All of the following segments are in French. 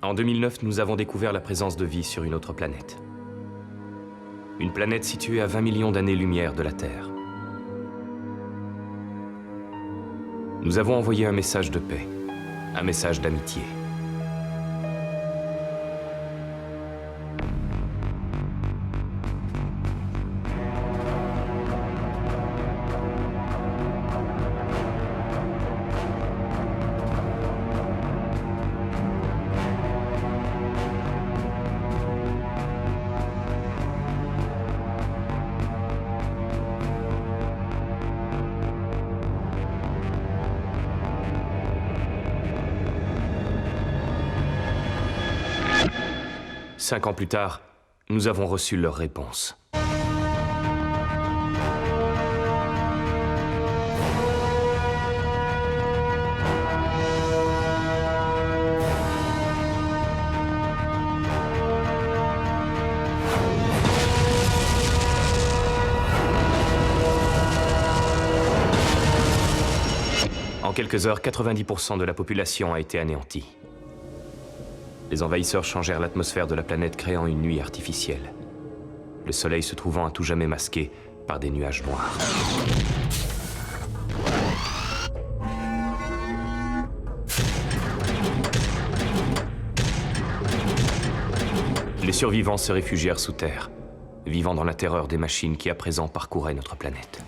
En 2009, nous avons découvert la présence de vie sur une autre planète. Une planète située à 20 millions d'années-lumière de la Terre. Nous avons envoyé un message de paix, un message d'amitié. Cinq ans plus tard, nous avons reçu leur réponse. En quelques heures, 90% de la population a été anéantie. Les envahisseurs changèrent l'atmosphère de la planète, créant une nuit artificielle. Le soleil se trouvant à tout jamais masqué par des nuages noirs. Les survivants se réfugièrent sous terre, vivant dans la terreur des machines qui à présent parcouraient notre planète.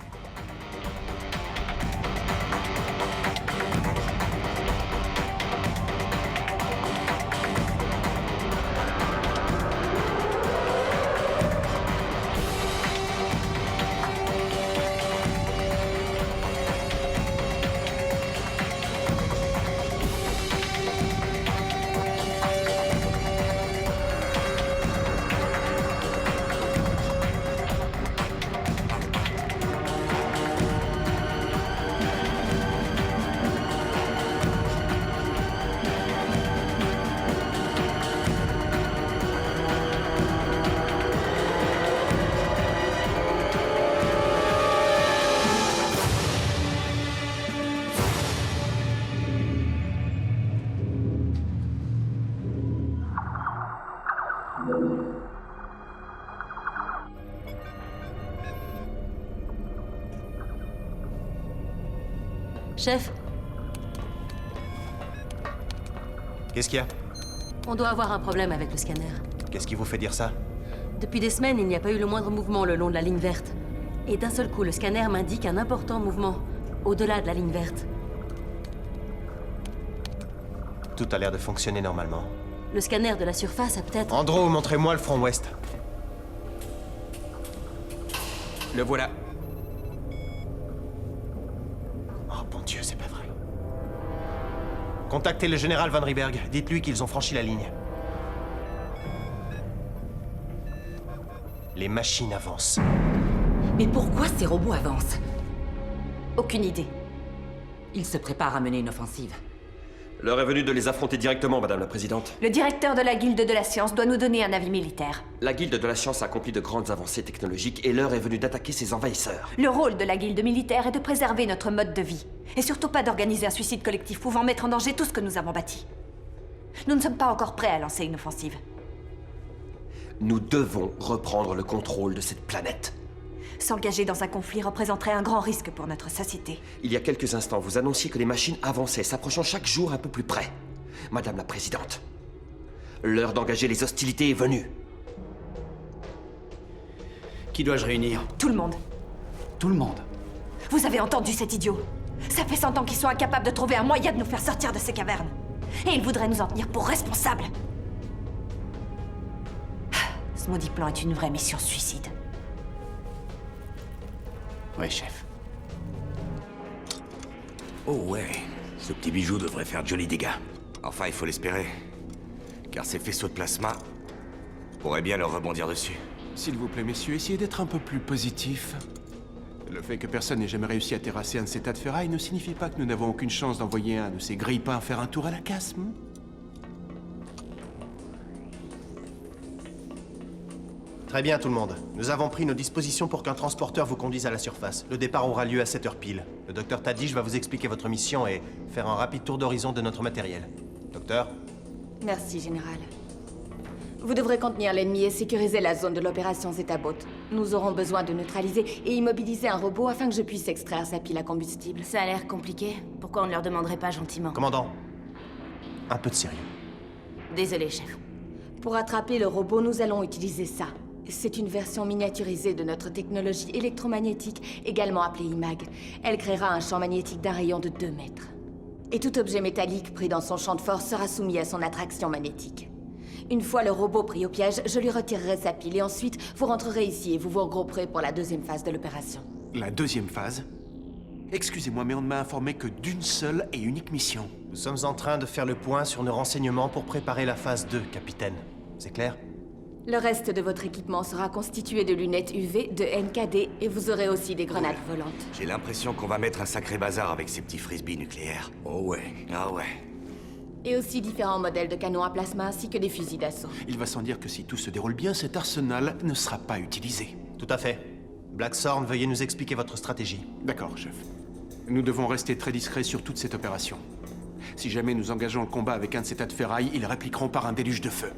Chef, Qu'est-ce qu'il y a? on doit avoir un problème avec le scanner. Qu'est-ce qui vous fait dire ça? Depuis des semaines, il n'y a pas eu le moindre mouvement le long de la ligne verte. Et d'un seul coup, le scanner m'indique un important mouvement, au-delà de la ligne verte. Tout a l'air de fonctionner normalement. Le scanner de la surface a peut-être... Andro, montrez-moi le front ouest. Le voilà. Oh bon Dieu, c'est pas vrai. Contactez le général Van Rieberg. Dites-lui qu'ils ont franchi la ligne. Les machines avancent. Mais pourquoi ces robots avancent? Aucune idée. Ils se préparent à mener une offensive. L'heure est venue de les affronter directement, Madame la Présidente. Le directeur de la Guilde de la Science doit nous donner un avis militaire. La Guilde de la Science a accompli de grandes avancées technologiques et l'heure est venue d'attaquer ces envahisseurs. Le rôle de la Guilde militaire est de préserver notre mode de vie. Et surtout pas d'organiser un suicide collectif pouvant mettre en danger tout ce que nous avons bâti. Nous ne sommes pas encore prêts à lancer une offensive. Nous devons reprendre le contrôle de cette planète. S'engager dans un conflit représenterait un grand risque pour notre société. Il y a quelques instants, vous annonciez que les machines avançaient, s'approchant chaque jour un peu plus près. Madame la Présidente, l'heure d'engager les hostilités est venue. Qui dois-je réunir? Tout le monde. Tout le monde. Vous avez entendu cet idiot? Ça fait 100 ans qu'ils sont incapables de trouver un moyen de nous faire sortir de ces cavernes. Et ils voudraient nous en tenir pour responsables. Ce maudit plan est une vraie mission suicide. Ouais, chef. Oh ouais, ce petit bijou devrait faire de jolis dégâts. Enfin, il faut l'espérer. Car ces faisceaux de plasma pourraient bien leur rebondir dessus. S'il vous plaît, messieurs, essayez d'être un peu plus positif. Le fait que personne n'ait jamais réussi à terrasser un de ces tas de ferraille ne signifie pas que nous n'avons aucune chance d'envoyer un de ces grille-pains faire un tour à la casse. Très bien, tout le monde. Nous avons pris nos dispositions pour qu'un transporteur vous conduise à la surface. Le départ aura lieu à 7h pile. Le docteur Tadish va vous expliquer votre mission et faire un rapide tour d'horizon de notre matériel. Docteur? Merci, Général. Vous devrez contenir l'ennemi et sécuriser la zone de l'opération Zeta-Bot. Nous aurons besoin de neutraliser et immobiliser un robot afin que je puisse extraire sa pile à combustible. Ça a l'air compliqué. Pourquoi on ne leur demanderait pas gentiment? Commandant, un peu de sérieux. Désolé, chef. Pour attraper le robot, nous allons utiliser ça. C'est une version miniaturisée de notre technologie électromagnétique, également appelée IMAG. Elle créera un champ magnétique d'un rayon de 2 mètres. Et tout objet métallique pris dans son champ de force sera soumis à son attraction magnétique. Une fois le robot pris au piège, je lui retirerai sa pile et ensuite, vous rentrerez ici et vous vous regrouperez pour la deuxième phase de l'opération. La deuxième phase? Excusez-moi, mais on ne m'a informé que d'une seule et unique mission. Nous sommes en train de faire le point sur nos renseignements pour préparer la phase 2, capitaine. C'est clair? Le reste de votre équipement sera constitué de lunettes UV, de NKD et vous aurez aussi des grenades volantes. J'ai l'impression qu'on va mettre un sacré bazar avec ces petits frisbees nucléaires. Oh ouais. Ah ouais. Et aussi différents modèles de canons à plasma ainsi que des fusils d'assaut. Il va sans dire que si tout se déroule bien, cet arsenal ne sera pas utilisé. Tout à fait. Black Thorn, veuillez nous expliquer votre stratégie. D'accord, chef. Nous devons rester très discrets sur toute cette opération. Si jamais nous engageons le combat avec un de ces tas de ferraille, ils répliqueront par un déluge de feu.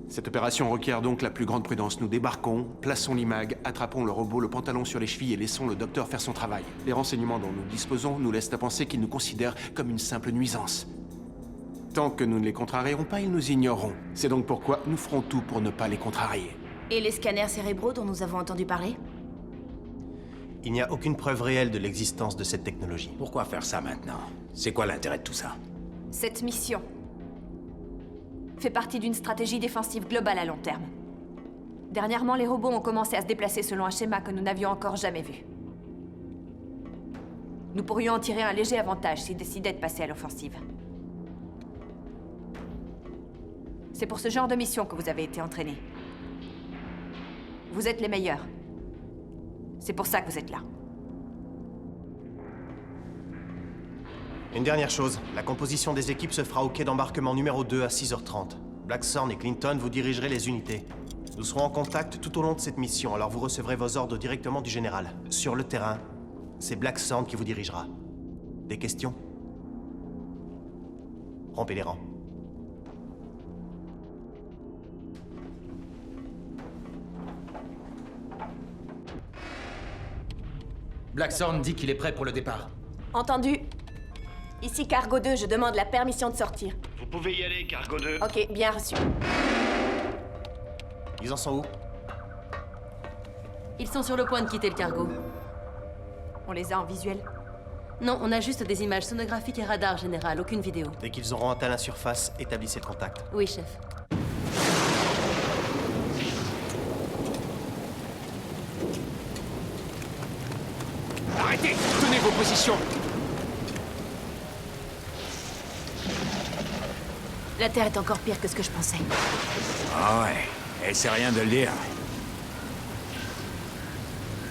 Cette opération requiert donc la plus grande prudence. Nous débarquons, plaçons l'IMAG, attrapons le robot, le pantalon sur les chevilles et laissons le docteur faire son travail. Les renseignements dont nous disposons nous laissent à penser qu'ils nous considèrent comme une simple nuisance. Tant que nous ne les contrarierons pas, ils nous ignoreront. C'est donc pourquoi nous ferons tout pour ne pas les contrarier. Et les scanners cérébraux dont nous avons entendu parler? Il n'y a aucune preuve réelle de l'existence de cette technologie. Pourquoi faire ça maintenant? C'est quoi l'intérêt de tout ça? Cette mission fait partie d'une stratégie défensive globale à long terme. Dernièrement, les robots ont commencé à se déplacer selon un schéma que nous n'avions encore jamais vu. Nous pourrions en tirer un léger avantage s'ils décidaient de passer à l'offensive. C'est pour ce genre de mission que vous avez été entraînés. Vous êtes les meilleurs. C'est pour ça que vous êtes là. Une dernière chose, la composition des équipes se fera au quai d'embarquement numéro 2 à 6h30. Black Thorn et Clinton, vous dirigerez les unités. Nous serons en contact tout au long de cette mission, alors vous recevrez vos ordres directement du général. Sur le terrain, c'est Black Thorn qui vous dirigera. Des questions? Rompez les rangs. Black Thorn dit qu'il est prêt pour le départ. Entendu. Ici Cargo 2, je demande la permission de sortir. Vous pouvez y aller, Cargo 2. Ok, bien reçu. Ils en sont où? Ils sont sur le point de quitter le cargo. On les a en visuel? Non, on a juste des images sonographiques et radar, général, aucune vidéo. Dès qu'ils auront atteint la surface, établissez le contact. Oui, chef. Arrêtez! Tenez vos positions! La Terre est encore pire que ce que je pensais. Ah ouais. Et c'est rien de le dire.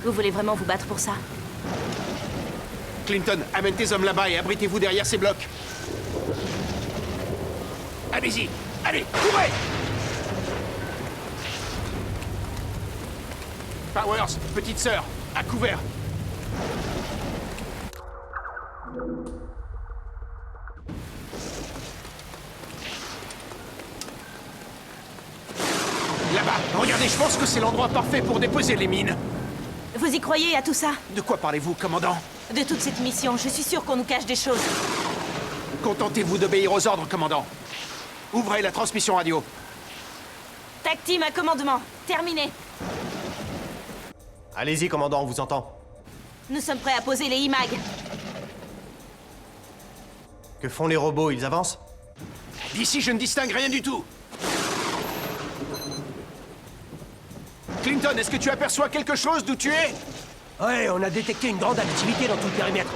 Vous voulez vraiment vous battre pour ça? Clinton, amène tes hommes là-bas et abritez-vous derrière ces blocs. Allez-y! Allez, courez! Powers, petite sœur, à couvert. Là-bas, regardez, je pense que c'est l'endroit parfait pour déposer les mines. Vous y croyez à tout ça? De quoi parlez-vous, commandant? De toute cette mission, je suis sûre qu'on nous cache des choses. Contentez-vous d'obéir aux ordres, commandant. Ouvrez la transmission radio. TAC Team à commandement. Terminé. Allez-y, commandant, on vous entend. Nous sommes prêts à poser les IMAG. Que font les robots? Ils avancent? D'ici, je ne distingue rien du tout. Clinton, est-ce que tu aperçois quelque chose d'où tu es? Ouais, on a détecté une grande activité dans tout le périmètre.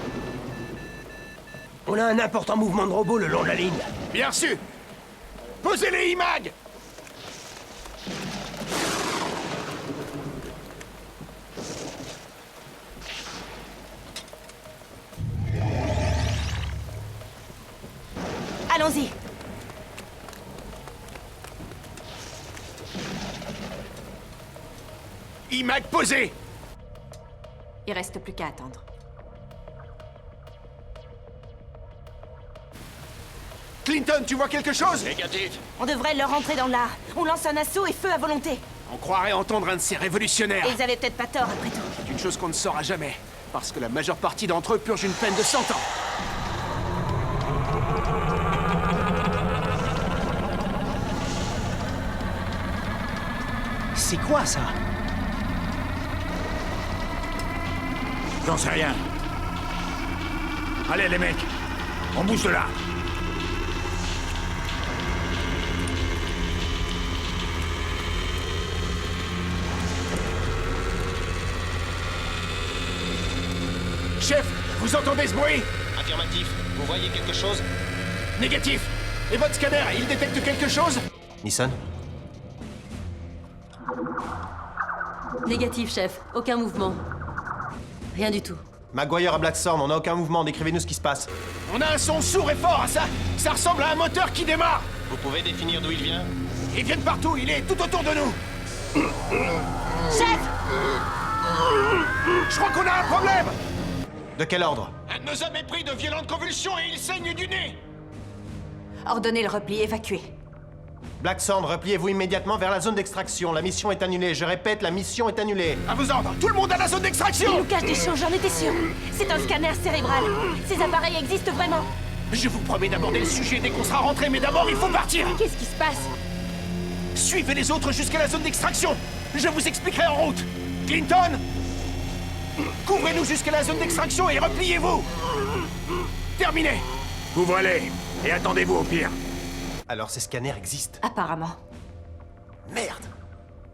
On a un important mouvement de robots le long de la ligne. Bien reçu. Posez les IMAG! Allons-y. IMAG posé! Il reste plus qu'à attendre. Clinton, tu vois quelque chose? Négatif. On devrait leur rentrer dans l'art. On lance un assaut et feu à volonté. On croirait entendre un de ces révolutionnaires. Et ils avaient peut-être pas tort, après tout. C'est une chose qu'on ne saura jamais. Parce que la majeure partie d'entre eux purge une peine de 100 ans. C'est quoi ça? J'en sais rien. Allez les mecs, on bouge de là. Chef, vous entendez ce bruit? Affirmatif. Vous voyez quelque chose? Négatif. Et votre scanner, il détecte quelque chose? Nissan? Négatif, chef. Aucun mouvement. Rien du tout. Maguire à Blackthorn, on n'a aucun mouvement. Décrivez-nous ce qui se passe. On a un son sourd et fort, ça ressemble à un moteur qui démarre. Vous pouvez définir d'où il vient? Il vient de partout, il est tout autour de nous. Chef! Je crois qu'on a un problème. De quel ordre? Un de nos hommes est pris de violentes convulsions et il saigne du nez. Ordonnez le repli, évacuez. Blackthorn, repliez-vous immédiatement vers la zone d'extraction. La mission est annulée. Je répète, la mission est annulée. À vos ordres, tout le monde à la zone Il d'extraction. nous cache des choses, j'en étais sûre. C'est un scanner cérébral. Ces appareils existent vraiment. Je vous promets d'aborder le sujet dès qu'on sera rentré, mais d'abord il faut partir. Qu'est-ce qui se passe? Suivez les autres jusqu'à la zone d'extraction. Je vous expliquerai en route. Clinton, couvrez-nous jusqu'à la zone d'extraction et repliez-vous. Terminé. Vous voilez et attendez-vous au pire. Alors ces scanners existent. Apparemment. Merde!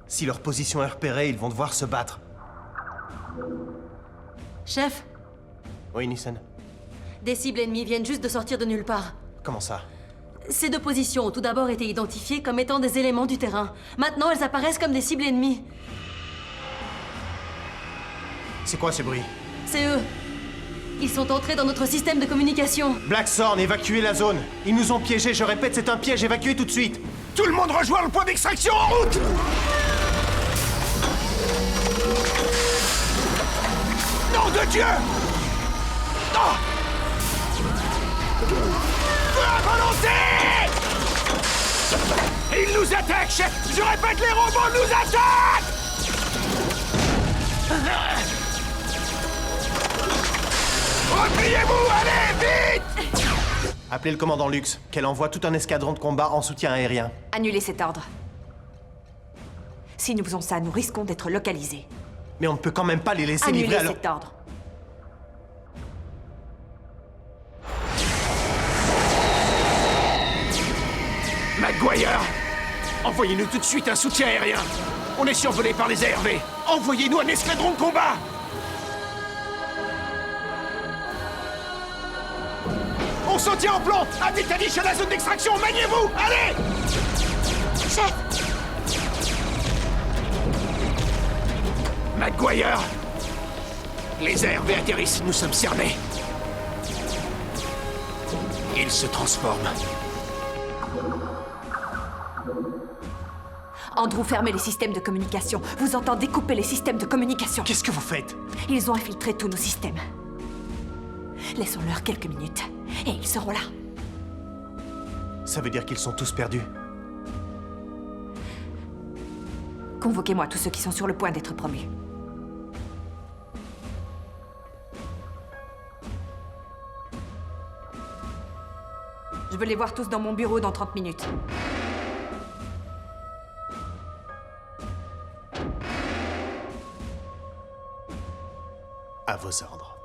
Si leur position est repérée, ils vont devoir se battre. Chef, Oui, Nissan? des cibles ennemies viennent juste de sortir de nulle part. Comment ça? Ces deux positions ont tout d'abord été identifiées comme étant des éléments du terrain. Maintenant, elles apparaissent comme des cibles ennemies. C'est quoi ce bruit? C'est eux. Ils sont entrés dans notre système de communication. Blackthorn, évacuez la zone. Ils nous ont piégés, je répète, c'est un piège, évacuez tout de suite. Tout le monde rejoint le point d'extraction en route. Nom de Dieu! Oh! Feu à volonté! Ils nous attaquent, chef! Je répète, les robots nous attaquent! Repliez-vous, allez, vite! Appelez le commandant Lux, qu'elle envoie tout un escadron de combat en soutien aérien. Annulez cet ordre. Si nous faisons ça, nous risquons d'être localisés. Mais on ne peut quand même pas les laisser livrer Annulez à leur... cet ordre. Maguire! Envoyez-nous tout de suite un soutien aérien! On est survolé par les ARV! Envoyez-nous un escadron de combat! On s'en tient en plan! À Titanic à la zone d'extraction! Maniez-vous! Allez! Chef! Maguire! Les ARV atterrissent, nous sommes cernés. Ils se transforment. Andrew, fermez les systèmes de communication. Vous entendez couper les systèmes de communication. Qu'est-ce que vous faites? Ils ont infiltré tous nos systèmes. Laissons-leur quelques minutes, et ils seront là. Ça veut dire qu'ils sont tous perdus. Convoquez-moi tous ceux qui sont sur le point d'être promus. Je veux les voir tous dans mon bureau dans 30 minutes. À vos ordres.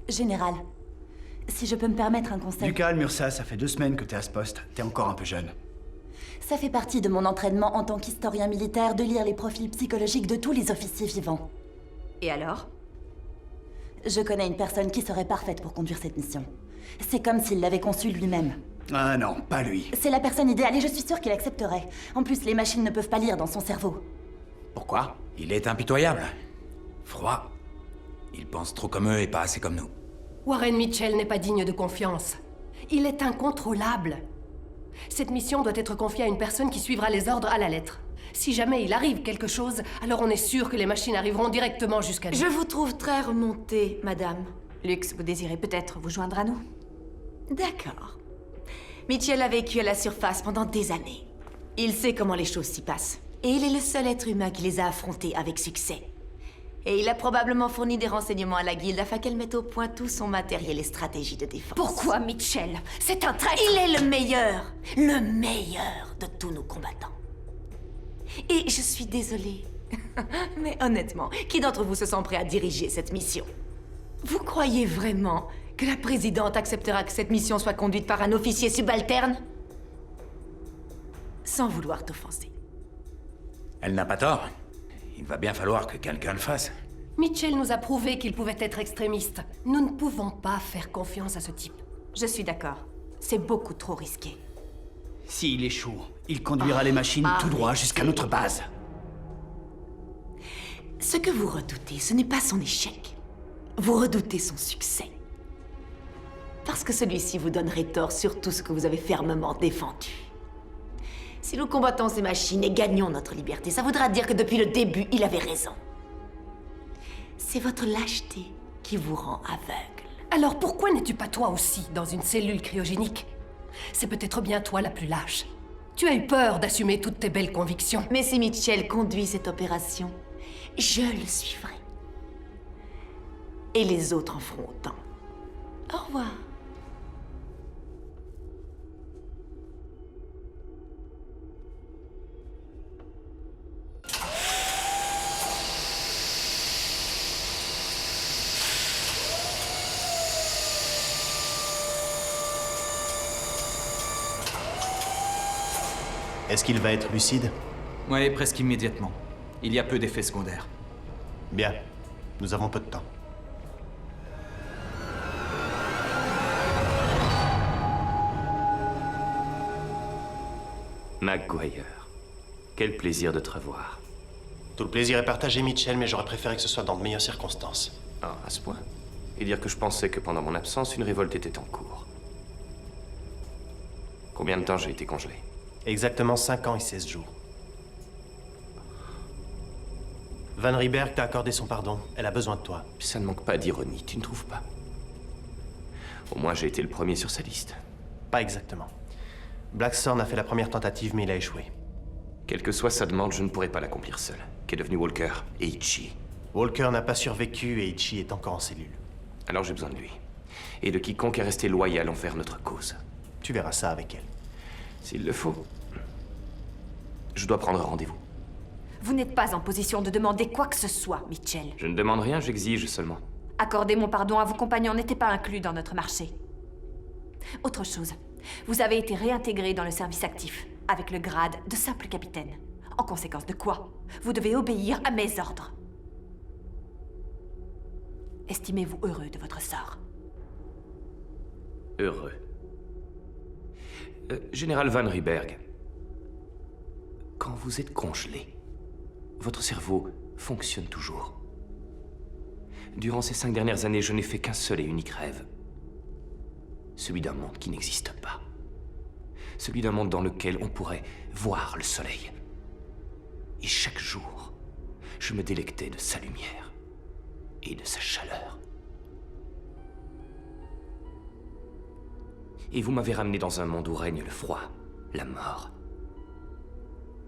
Général, si je peux me permettre un conseil... Du calme, Ursa, ça fait 2 semaines que t'es à ce poste. T'es encore un peu jeune. Ça fait partie de mon entraînement en tant qu'historien militaire de lire les profils psychologiques de tous les officiers vivants. Et alors? Je connais une personne qui serait parfaite pour conduire cette mission. C'est comme s'il l'avait conçue lui-même. Ah non, pas lui. C'est la personne idéale et je suis sûre qu'il accepterait. En plus, les machines ne peuvent pas lire dans son cerveau. Pourquoi? Il est impitoyable. Froid. Il pense trop comme eux et pas assez comme nous. Warren Mitchell n'est pas digne de confiance. Il est incontrôlable. Cette mission doit être confiée à une personne qui suivra les ordres à la lettre. Si jamais il arrive quelque chose, alors on est sûr que les machines arriveront directement jusqu'à nous. Je vous trouve très remontée, madame. Lux, vous désirez peut-être vous joindre à nous? D'accord. Mitchell a vécu à la surface pendant des années. Il sait comment les choses s'y passent. Et il est le seul être humain qui les a affrontés avec succès. Et il a probablement fourni des renseignements à la guilde afin qu'elle mette au point tout son matériel et stratégie de défense. Pourquoi Mitchell? C'est un traître! Il est le meilleur de tous nos combattants. Et je suis désolée. Mais honnêtement, qui d'entre vous se sent prêt à diriger cette mission? Vous croyez vraiment que la présidente acceptera que cette mission soit conduite par un officier subalterne? Sans vouloir t'offenser. Elle n'a pas tort. Il va bien falloir que quelqu'un le fasse. Mitchell nous a prouvé qu'il pouvait être extrémiste. Nous ne pouvons pas faire confiance à ce type. Je suis d'accord. C'est beaucoup trop risqué. S'il échoue, il conduira les machines tout droit jusqu'à notre base. Ce que vous redoutez, ce n'est pas son échec. Vous redoutez son succès. Parce que celui-ci vous donnerait tort sur tout ce que vous avez fermement défendu. Si nous combattons ces machines et gagnons notre liberté, ça voudra dire que depuis le début, il avait raison. C'est votre lâcheté qui vous rend aveugle. Alors pourquoi n'es-tu pas toi aussi dans une cellule cryogénique? C'est peut-être bien toi la plus lâche. Tu as eu peur d'assumer toutes tes belles convictions. Mais si Mitchell conduit cette opération, je le suivrai. Et les autres en feront autant. Au revoir. Est-ce qu'il va être lucide? Oui, presque immédiatement. Il y a peu d'effets secondaires. Bien. Nous avons peu de temps. McGuire, quel plaisir de te revoir. Tout le plaisir est partagé, Mitchell, mais j'aurais préféré que ce soit dans de meilleures circonstances. Ah, à ce point? Et dire que je pensais que pendant mon absence, une révolte était en cours. Combien de temps j'ai été congelé? Exactement 5 ans et 16 jours. Van Rieberg t'a accordé son pardon. Elle a besoin de toi. Ça ne manque pas d'ironie, tu ne trouves pas? Au moins, j'ai été le premier sur sa liste. Pas exactement. Blackthorn a fait la première tentative, mais il a échoué. Quelle que soit sa demande, je ne pourrais pas l'accomplir seul. Qu'est devenu Walker et Ichi? Walker n'a pas survécu et Ichi est encore en cellule. Alors j'ai besoin de lui. Et de quiconque est resté loyal envers notre cause. Tu verras ça avec elle. S'il le faut. Je dois prendre rendez-vous. Vous n'êtes pas en position de demander quoi que ce soit, Mitchell. Je ne demande rien, j'exige seulement. Accorder mon pardon à vos compagnons n'était pas inclus dans notre marché. Autre chose, vous avez été réintégré dans le service actif, avec le grade de simple capitaine. En conséquence de quoi, vous devez obéir à mes ordres. Estimez-vous heureux de votre sort? Heureux. Général Van Rieberg, quand vous êtes congelé, votre cerveau fonctionne toujours. Durant ces 5 dernières années, je n'ai fait qu'un seul et unique rêve. Celui d'un monde qui n'existe pas. Celui d'un monde dans lequel on pourrait voir le soleil. Et chaque jour, je me délectais de sa lumière et de sa chaleur. Et vous m'avez ramené dans un monde où règne le froid, la mort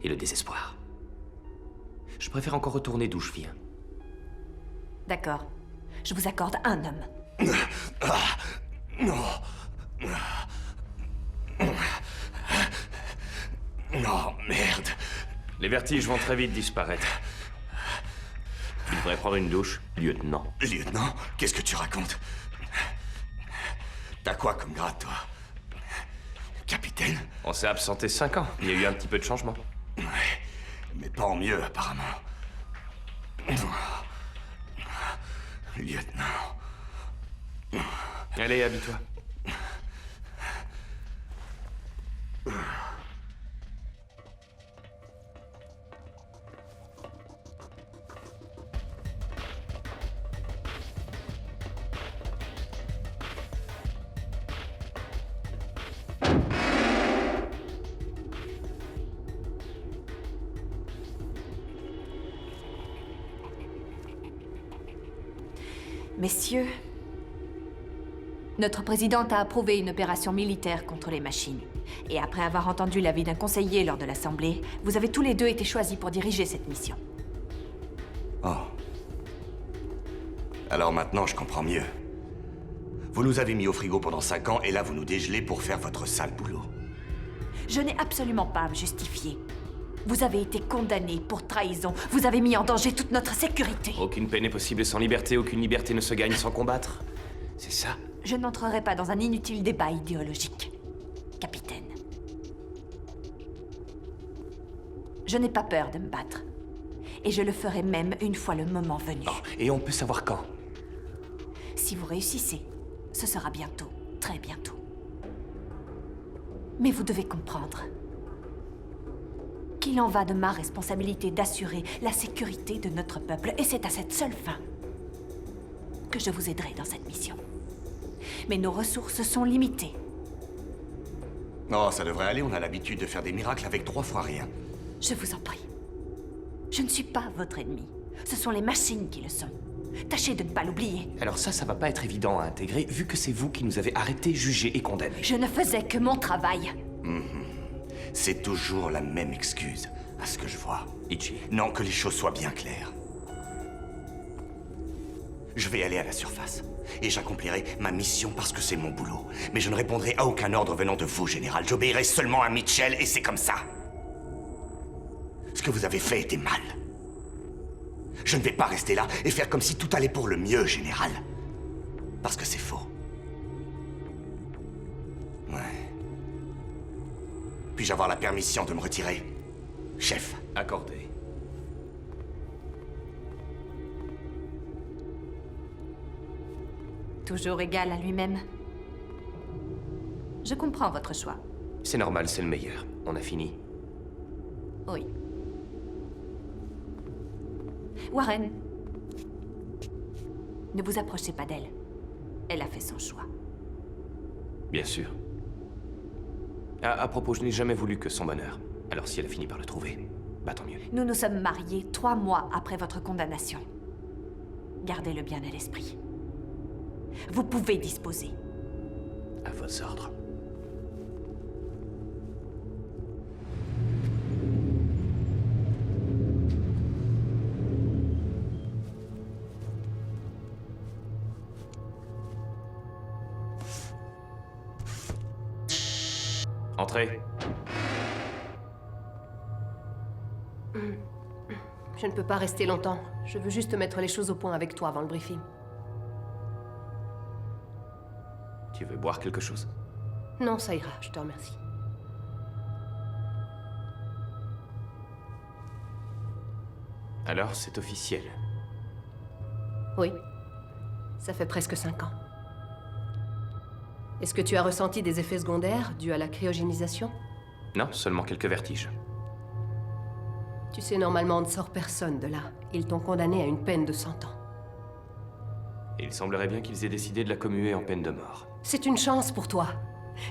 et le désespoir. Je préfère encore retourner d'où je viens. D'accord. Je vous accorde un homme. Non, merde. Les vertiges vont très vite disparaître. Tu devrais prendre une douche, lieutenant. Lieutenant, qu'est-ce que tu racontes? T'as quoi comme grade, toi? Capitaine? On s'est absenté 5 ans. Il y a eu un petit peu de changement. Ouais, mais pas en mieux, apparemment. Lieutenant. Allez, habille-toi. Messieurs, notre présidente a approuvé une opération militaire contre les machines. Et après avoir entendu l'avis d'un conseiller lors de l'Assemblée, vous avez tous les deux été choisis pour diriger cette mission. Oh. Alors maintenant, je comprends mieux. Vous nous avez mis au frigo pendant 5 ans, et là vous nous dégelez pour faire votre sale boulot. Je n'ai absolument pas à me justifier. Vous avez été condamné pour trahison. Vous avez mis en danger toute notre sécurité. Aucune paix n'est possible sans liberté, aucune liberté ne se gagne sans combattre. C'est ça. Je n'entrerai pas dans un inutile débat idéologique, capitaine. Je n'ai pas peur de me battre. Et je le ferai même une fois le moment venu. Oh, et on peut savoir quand? Si vous réussissez, ce sera bientôt, très bientôt. Mais vous devez comprendre qu'il en va de ma responsabilité d'assurer la sécurité de notre peuple. Et c'est à cette seule fin que je vous aiderai dans cette mission. Mais nos ressources sont limitées. Oh, ça devrait aller, on a l'habitude de faire des miracles avec 3 fois rien. Je vous en prie. Je ne suis pas votre ennemi. Ce sont les machines qui le sont. Tâchez de ne pas l'oublier. Alors ça va pas être évident à intégrer, vu que c'est vous qui nous avez arrêtés, jugés et condamnés. Je ne faisais que mon travail. C'est toujours la même excuse, à ce que je vois. Ichi. Non, que les choses soient bien claires. Je vais aller à la surface. Et j'accomplirai ma mission parce que c'est mon boulot. Mais je ne répondrai à aucun ordre venant de vous, Général. J'obéirai seulement à Mitchell, et c'est comme ça. Ce que vous avez fait était mal. Je ne vais pas rester là et faire comme si tout allait pour le mieux, Général. Parce que c'est faux. Ouais. Puis-je avoir la permission de me retirer, chef? Accordé. Toujours égal à lui-même. Je comprends votre choix. C'est normal, c'est le meilleur. On a fini. Oui. Warren, ne vous approchez pas d'elle. Elle a fait son choix. Bien sûr. À propos, je n'ai jamais voulu que son bonheur. Alors si elle a fini par le trouver, bah tant mieux. Nous nous sommes mariés 3 mois après votre condamnation. Gardez-le bien à l'esprit. Vous pouvez disposer. À vos ordres. Entrez. Je ne peux pas rester longtemps. Je veux juste mettre les choses au point avec toi avant le briefing. Tu veux boire quelque chose? Non, ça ira, je te remercie. Alors, c'est officiel. Oui. Ça fait presque 5 ans. Est-ce que tu as ressenti des effets secondaires dus à la cryogénisation? Non, seulement quelques vertiges. Tu sais, normalement, on ne sort personne de là. Ils t'ont condamné à une peine de 100 ans. Et il semblerait bien qu'ils aient décidé de la commuer en peine de mort. C'est une chance pour toi.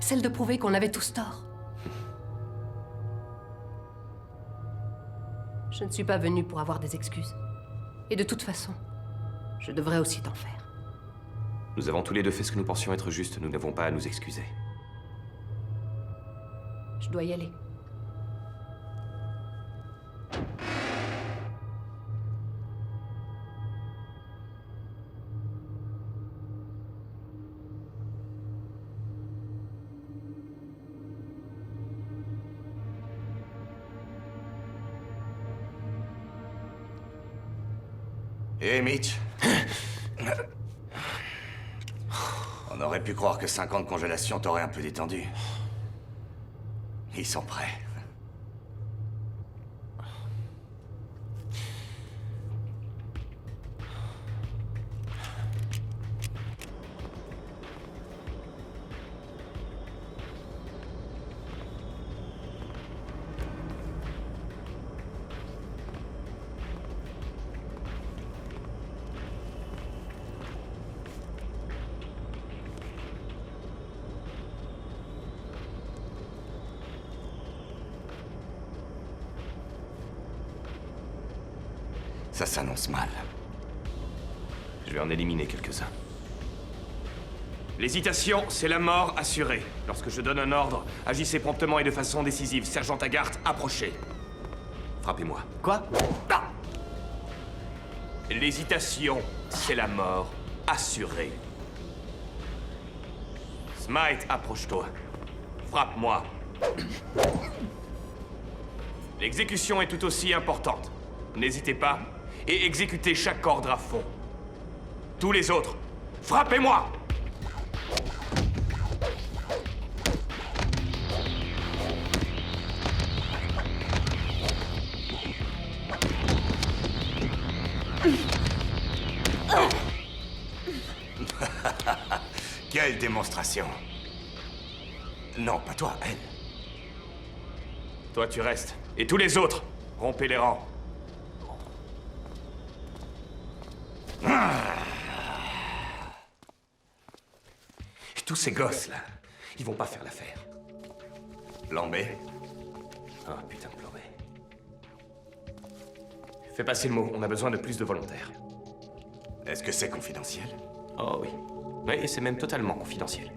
Celle de prouver qu'on avait tous tort. Je ne suis pas venue pour avoir des excuses. Et de toute façon, je devrais aussi t'en faire. Nous avons tous les deux fait ce que nous pensions être juste. Nous n'avons pas à nous excuser. Je dois y aller. Hé, Mitch. On aurait pu croire que 5 ans de congélation t'aurait un peu détendu. Ils sont prêts. Ça s'annonce mal. Je vais en éliminer quelques-uns. L'hésitation, c'est la mort assurée. Lorsque je donne un ordre, agissez promptement et de façon décisive. Sergent Taggart, approchez. Frappez-moi. Quoi? Ah! L'hésitation, c'est la mort assurée. Smite, approche-toi. Frappe-moi. L'exécution est tout aussi importante. N'hésitez pas et exécutez chaque ordre à fond. Tous les autres, frappez-moi! Quelle démonstration! Non, pas toi, elle. Toi, tu restes. Et tous les autres, rompez les rangs. Et tous ces gosses-là, ils vont pas faire l'affaire. Plan B? Ah, putain de plan B. Fais passer le mot, on a besoin de plus de volontaires. Est-ce que c'est confidentiel? Oh oui. Oui, et c'est même totalement confidentiel.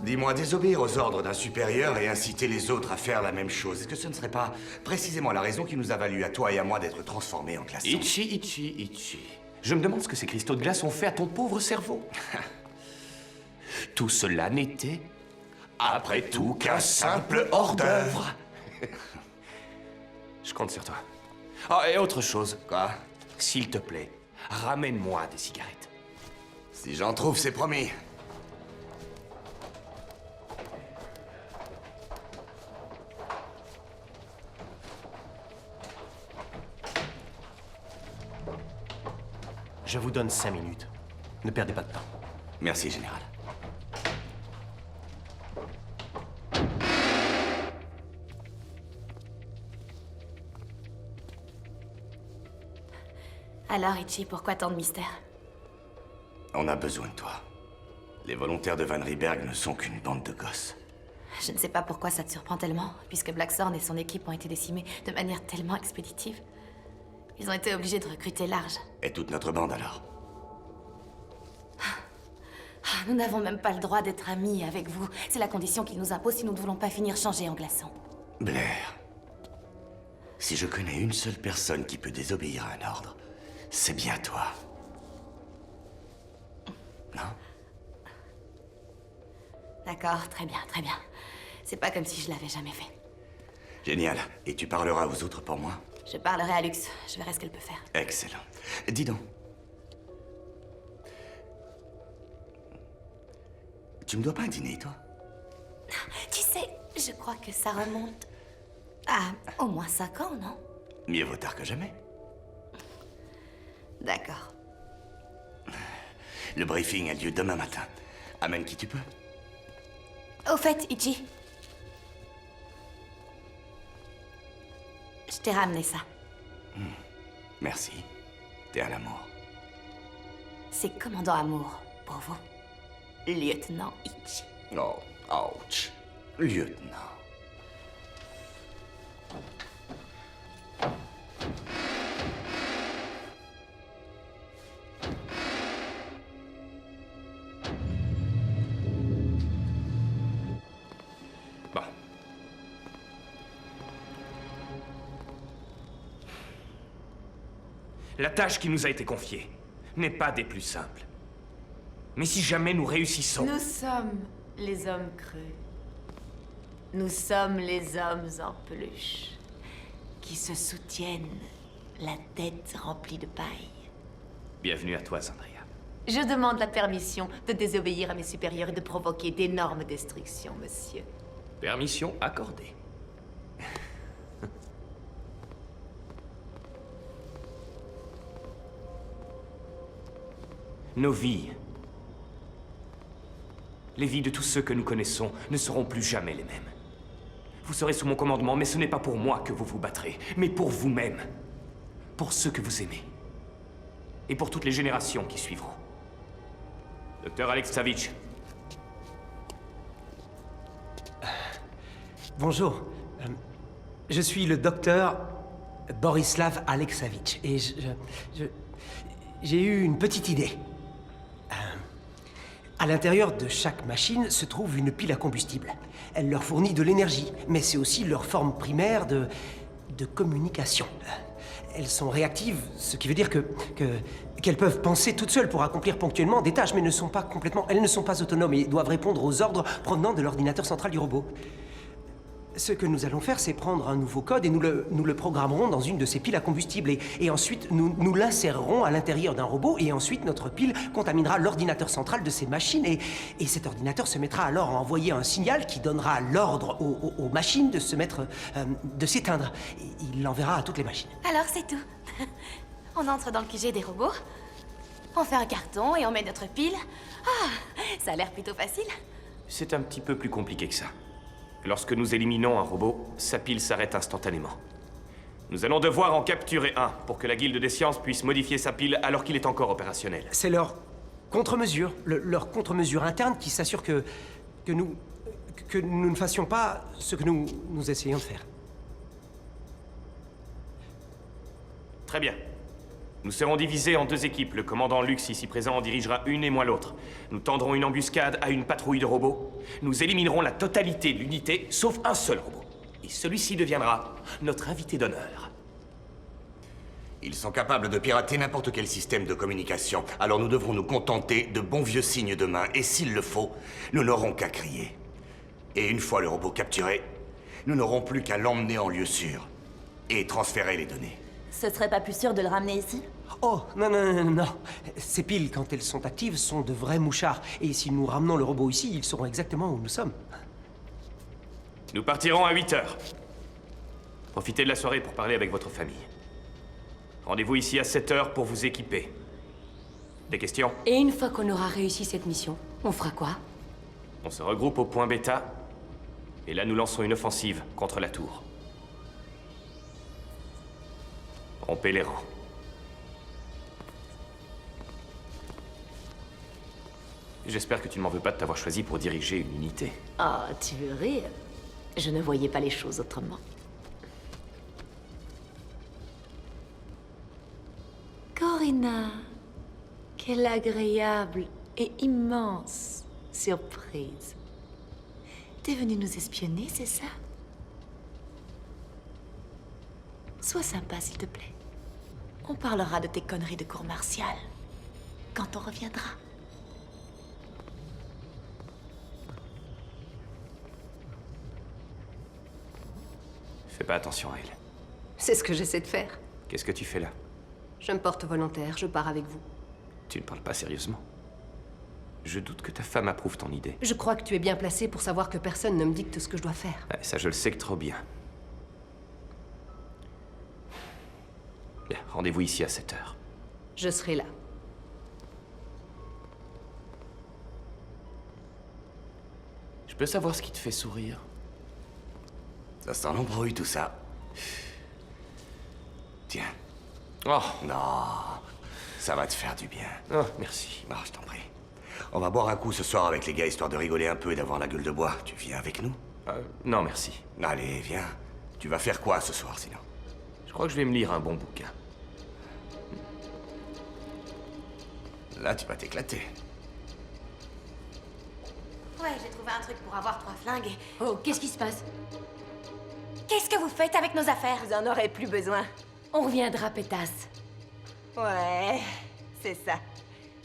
Dis-moi, désobéir aux ordres d'un supérieur et inciter les autres à faire la même chose, est-ce que ce ne serait pas précisément la raison qui nous a valu à toi et à moi d'être transformés en glaçons? Itchy. Je me demande ce que ces cristaux de glace ont fait à ton pauvre cerveau. Tout cela n'était, après tout, qu'un simple hors-d'œuvre. Je compte sur toi. Ah, et autre chose. Quoi? S'il te plaît, ramène-moi des cigarettes. Si j'en trouve, c'est promis. Je vous donne 5 minutes. Ne perdez pas de temps. Merci, Général. Alors, Itchy, pourquoi tant de mystère? On a besoin de toi. Les volontaires de Van Rieberg ne sont qu'une bande de gosses. Je ne sais pas pourquoi ça te surprend tellement, puisque Blackthorn et son équipe ont été décimés de manière tellement expéditive. Ils ont été obligés de recruter large. Et toute notre bande, alors? Nous n'avons même pas le droit d'être amis avec vous. C'est la condition qu'ils nous imposent si nous ne voulons pas finir changés en glaçons. Blair, si je connais une seule personne qui peut désobéir à un ordre, c'est bien toi. Non? D'accord, très bien, très bien. C'est pas comme si je l'avais jamais fait. Génial. Et tu parleras aux autres pour moi? Je parlerai à Lux, je verrai ce qu'elle peut faire. Excellent. Dis donc. Tu me dois pas un dîner, toi? Tu sais, je crois que ça remonte à au moins 5 ans, non? Mieux vaut tard que jamais. D'accord. Le briefing a lieu demain matin. Amène qui tu peux. Au fait, Itchy, je t'ai ramené ça. Merci. T'es un amour. C'est Commandant Amour, pour vous. Lieutenant Itchy. Oh, ouch. Lieutenant. Bon. La tâche qui nous a été confiée n'est pas des plus simples. Mais si jamais nous réussissons... Nous sommes les hommes creux. Nous sommes les hommes en peluche qui se soutiennent, la tête remplie de paille. Bienvenue à toi, Zandria. Je demande la permission de désobéir à mes supérieurs et de provoquer d'énormes destructions, monsieur. Permission accordée. Nos vies, les vies de tous ceux que nous connaissons, ne seront plus jamais les mêmes. Vous serez sous mon commandement, mais ce n'est pas pour moi que vous vous battrez, mais pour vous-même. Pour ceux que vous aimez. Et pour toutes les générations qui suivront. Docteur Alex Savitch. Bonjour. Je suis le docteur Borislav Aleksavitch et J'ai eu une petite idée. À l'intérieur de chaque machine se trouve une pile à combustible. Elle leur fournit de l'énergie, mais c'est aussi leur forme primaire de communication. Elles sont réactives, ce qui veut dire qu'elles peuvent penser toutes seules pour accomplir ponctuellement des tâches, mais elles ne sont pas autonomes et doivent répondre aux ordres provenant de l'ordinateur central du robot. Ce que nous allons faire, c'est prendre un nouveau code et nous le programmerons dans une de ces piles à combustible. Et ensuite, nous l'insérerons à l'intérieur d'un robot et ensuite notre pile contaminera l'ordinateur central de ces machines et cet ordinateur se mettra alors à envoyer un signal qui donnera l'ordre aux machines de de s'éteindre. Il l'enverra à toutes les machines. Alors c'est tout. On entre dans le QG des robots, on fait un carton et on met notre pile. Ah, ça a l'air plutôt facile. C'est un petit peu plus compliqué que ça. Lorsque nous éliminons un robot, sa pile s'arrête instantanément. Nous allons devoir en capturer un pour que la Guilde des Sciences puisse modifier sa pile alors qu'il est encore opérationnel. C'est leur contre-mesure, leur contre-mesure interne qui s'assure que nous ne fassions pas ce que nous essayons de faire. Très bien. Nous serons divisés en 2 équipes. Le commandant Lux, ici présent, en dirigera une et moi l'autre. Nous tendrons une embuscade à une patrouille de robots. Nous éliminerons la totalité de l'unité, sauf un seul robot. Et celui-ci deviendra notre invité d'honneur. Ils sont capables de pirater n'importe quel système de communication, alors nous devrons nous contenter de bons vieux signes de main, et s'il le faut, nous n'aurons qu'à crier. Et une fois le robot capturé, nous n'aurons plus qu'à l'emmener en lieu sûr et transférer les données. Ce serait pas plus sûr de le ramener ici? Oh, non. Ces piles, quand elles sont actives, sont de vrais mouchards. Et si nous ramenons le robot ici, ils sauront exactement où nous sommes. Nous partirons à 8 heures. Profitez de la soirée pour parler avec votre famille. Rendez-vous ici à 7 heures pour vous équiper. Des questions? Et une fois qu'on aura réussi cette mission, on fera quoi? On se regroupe au point bêta, et là nous lançons une offensive contre la tour. Rompez les rangs. J'espère que tu ne m'en veux pas de t'avoir choisi pour diriger une unité. Oh, tu veux rire? Je ne voyais pas les choses autrement. Corina, quelle agréable et immense surprise. T'es venue nous espionner, c'est ça? Sois sympa, s'il te plaît. On parlera de tes conneries de cour martiale quand on reviendra. Fais pas attention à elle. C'est ce que j'essaie de faire. Qu'est-ce que tu fais là? Je me porte volontaire, je pars avec vous. Tu ne parles pas sérieusement. Je doute que ta femme approuve ton idée. Je crois que tu es bien placé pour savoir que personne ne me dicte ce que je dois faire. Ouais, ça, je le sais que trop bien. Bien, rendez-vous ici à 7 heures. Je serai là. Je peux savoir ce qui te fait sourire? Ça sent l'embrouille, tout ça. Tiens. Oh. Non, ça va te faire du bien. Oh, merci. Je t'en prie. On va boire un coup ce soir avec les gars, histoire de rigoler un peu et d'avoir la gueule de bois. Tu viens avec nous? Non, merci. Allez, viens. Tu vas faire quoi ce soir, sinon? Je crois que je vais me lire un bon bouquin. Là, tu vas t'éclater. Ouais, j'ai trouvé un truc pour avoir 3 flingues et... Oh, qu'est-ce qui se passe? Qu'est-ce que vous faites avec nos affaires? Vous en aurez plus besoin. On reviendra, pétasse. Ouais, c'est ça.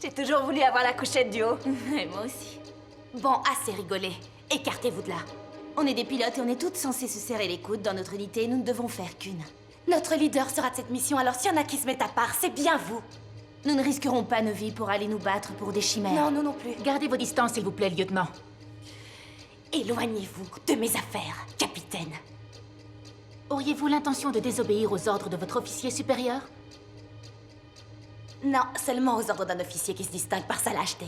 J'ai toujours voulu avoir la couchette du haut. Et moi aussi. Bon, assez rigolé. Écartez-vous de là. On est des pilotes et on est toutes censées se serrer les coudes dans notre unité. Nous ne devons faire qu'une. Notre leader sera de cette mission, alors s'il y en a qui se mettent à part, c'est bien vous. Nous ne risquerons pas nos vies pour aller nous battre pour des chimères. Non, nous non plus. Gardez vos distances, s'il vous plaît, lieutenant. Éloignez-vous de mes affaires, capitaine. Auriez-vous l'intention de désobéir aux ordres de votre officier supérieur? Non, seulement aux ordres d'un officier qui se distingue par sa lâcheté.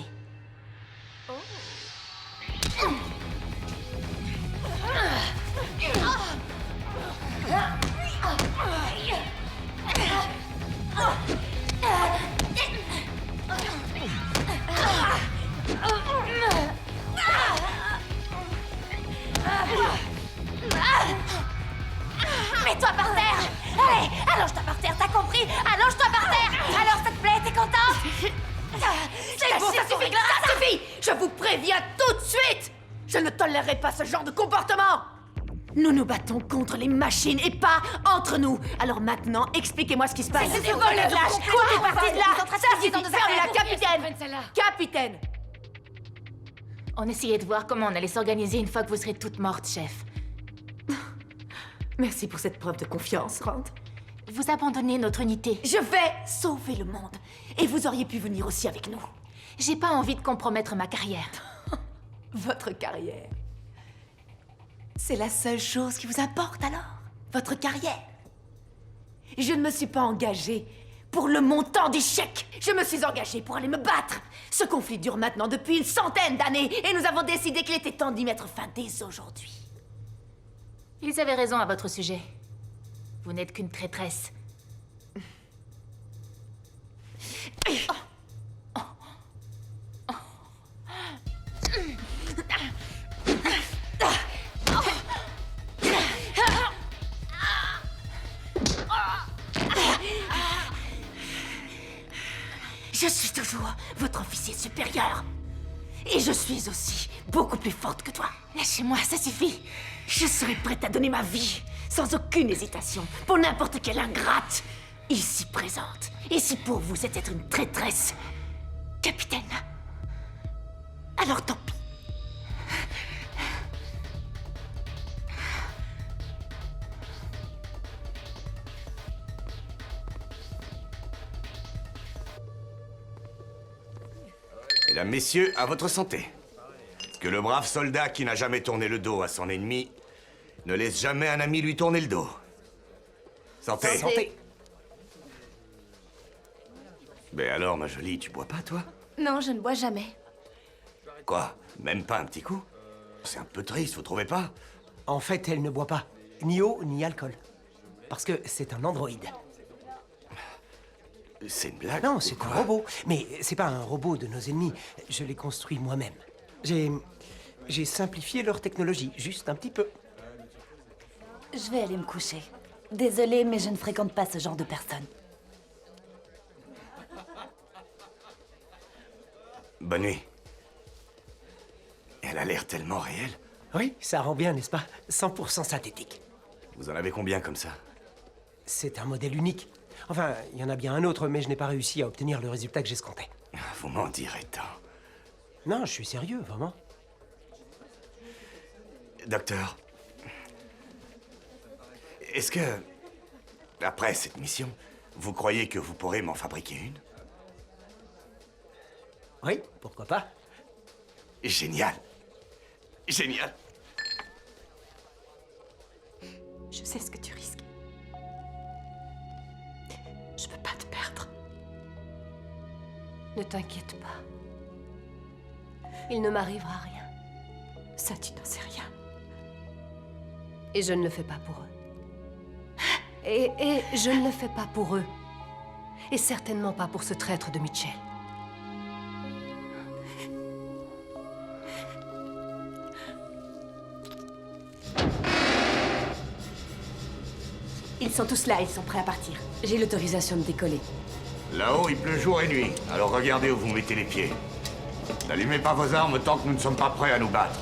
Mets-toi par terre! Allez, allonge-toi par terre, t'as compris? Allonge-toi par terre! Alors, ça te plaît, t'es content? préviens tout de suite! Je ne tolérerai pas ce genre de comportement! Nous nous battons contre les machines et pas entre nous. Alors maintenant, expliquez-moi ce qui se passe. C'est Quoi, vol de lâche! Quoi, t'es parti de là? Ça suffit, dans ferme-la, capitaine! Capitaine! On essayait de voir comment on allait s'organiser une fois que vous serez toutes mortes, chef. Merci pour cette preuve de confiance, Rand. Vous abandonnez notre unité. Je vais sauver le monde. Et vous auriez pu venir aussi avec nous. J'ai pas envie de compromettre ma carrière. Votre carrière. C'est la seule chose qui vous importe alors? Votre carrière? Je ne me suis pas engagée pour le montant des chèques. Je me suis engagée pour aller me battre. Ce conflit dure maintenant depuis une centaine d'années et nous avons décidé qu'il était temps d'y mettre fin dès aujourd'hui. Ils avaient raison à votre sujet. Vous n'êtes qu'une traîtresse. Je suis toujours votre officier supérieur. Et je suis aussi beaucoup plus forte que toi. Lâchez-moi, ça suffit. Je serai prête à donner ma vie, sans aucune hésitation, pour n'importe quelle ingrate ici présente. Et si pour vous c'est être une traîtresse, capitaine, alors tant pis. Mesdames, messieurs, à votre santé. Que le brave soldat qui n'a jamais tourné le dos à son ennemi ne laisse jamais un ami lui tourner le dos. Santé. Santé. Mais alors, ma jolie, tu bois pas, toi? Non, je ne bois jamais. Quoi? Même pas un petit coup? C'est un peu triste, vous trouvez pas? En fait, elle ne boit pas. Ni eau, ni alcool. Parce que c'est un androïde. C'est une blague? Non, c'est un robot. Mais c'est pas un robot de nos ennemis. Je l'ai construit moi-même. J'ai simplifié leur technologie, juste un petit peu. Je vais aller me coucher. Désolée, mais je ne fréquente pas ce genre de personnes. Bonne nuit. Elle a l'air tellement réelle. Oui, ça rend bien, n'est-ce pas? 100% synthétique. Vous en avez combien comme ça? C'est un modèle unique. Enfin, il y en a bien un autre, mais je n'ai pas réussi à obtenir le résultat que j'escomptais. Vous m'en direz tant. Non, je suis sérieux, vraiment. Docteur, est-ce que, après cette mission, vous croyez que vous pourrez m'en fabriquer une? Oui, pourquoi pas? Génial. Génial. Je sais ce que tu risques. Je peux pas te perdre. Ne t'inquiète pas. Il ne m'arrivera rien. Ça, tu n'en sais rien. Et je ne le fais pas pour eux. Et je ne le fais pas pour eux. Et certainement pas pour ce traître de Mitchell. Ils sont tous là, ils sont prêts à partir. J'ai l'autorisation de décoller. Là-haut, il pleut jour et nuit. Alors regardez où vous mettez les pieds. N'allumez pas vos armes tant que nous ne sommes pas prêts à nous battre.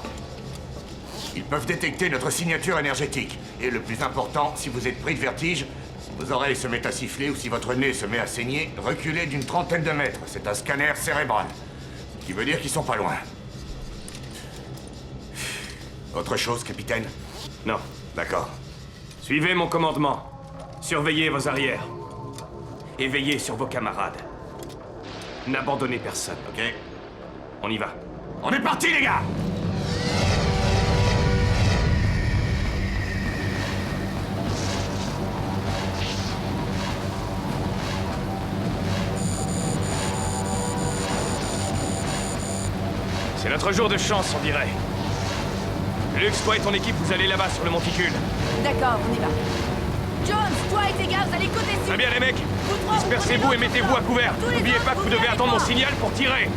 Ils peuvent détecter notre signature énergétique. Et le plus important, si vous êtes pris de vertige, si vos oreilles se mettent à siffler ou si votre nez se met à saigner, reculez d'une trentaine de mètres. C'est un scanner cérébral. Ce qui veut dire qu'ils sont pas loin. Autre chose, capitaine? Non. D'accord. Suivez mon commandement. Surveillez vos arrières. Et veillez sur vos camarades. N'abandonnez personne. Ok. On y va. On est parti, les gars! C'est notre jour de chance, on dirait. Lux, toi et ton équipe, vous allez là-bas sur le monticule. D'accord, on y va. Jones, toi et tes gars, vous allez côté sud. Très bien, les mecs. Dispersez-vous et mettez-vous à couvert. N'oubliez pas que vous devez attendre mon signal pour tirer.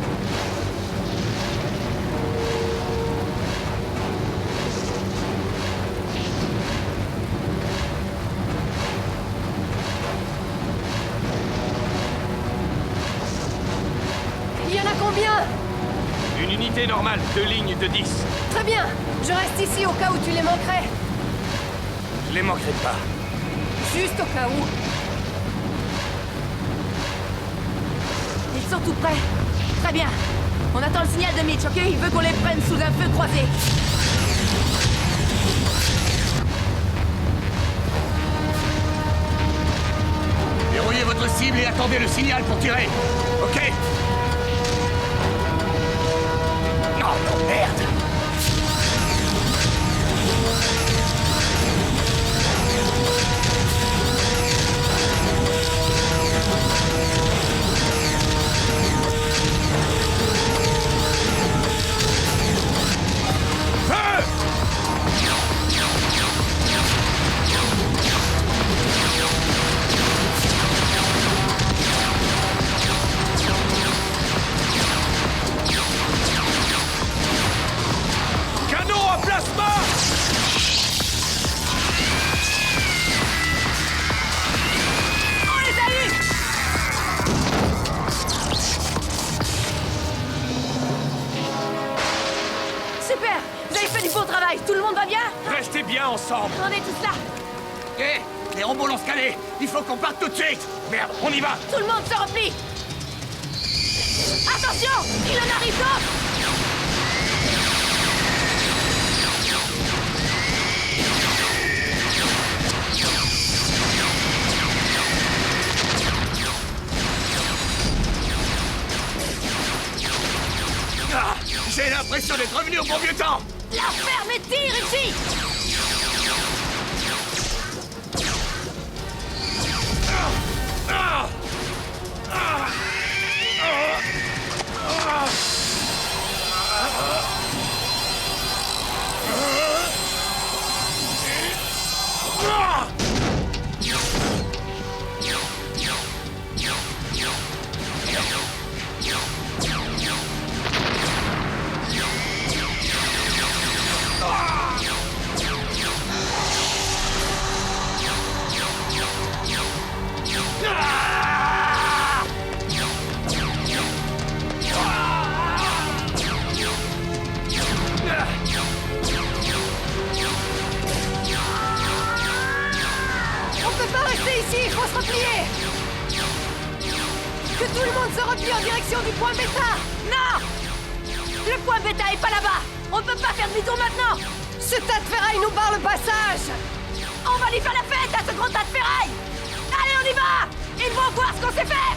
Il y en a combien? Une Unité normale, 2 lignes de 10. Très bien. Je reste ici au cas où tu les manquerais. Je les manquerai pas. Juste au cas où. Ils sont tout prêts. Très bien. On attend le signal de Mitch, ok? Il veut qu'on les prenne sous un feu croisé. Verrouillez votre cible et attendez le signal pour tirer. Ok? Non, merde! Tout le monde va bien? Restez bien ensemble. On est tous là. Hé, les robots l'ont scanné. Il faut qu'on parte tout de suite. Merde, on y va. Tout le monde se replie. Attention, il en arrive d'autres. Ah, j'ai l'impression d'être revenu au bon vieux temps. La ferme et tire ici. Ici, il faut se replier. Que tout le monde se replie en direction du point bêta. Non. Le point bêta est pas là-bas. On ne peut pas faire demi-tour maintenant. Ce tas de ferraille nous barre le passage. On va lui faire la fête à ce gros tas de ferraille. Allez, on y va. Ils vont voir ce qu'on sait faire.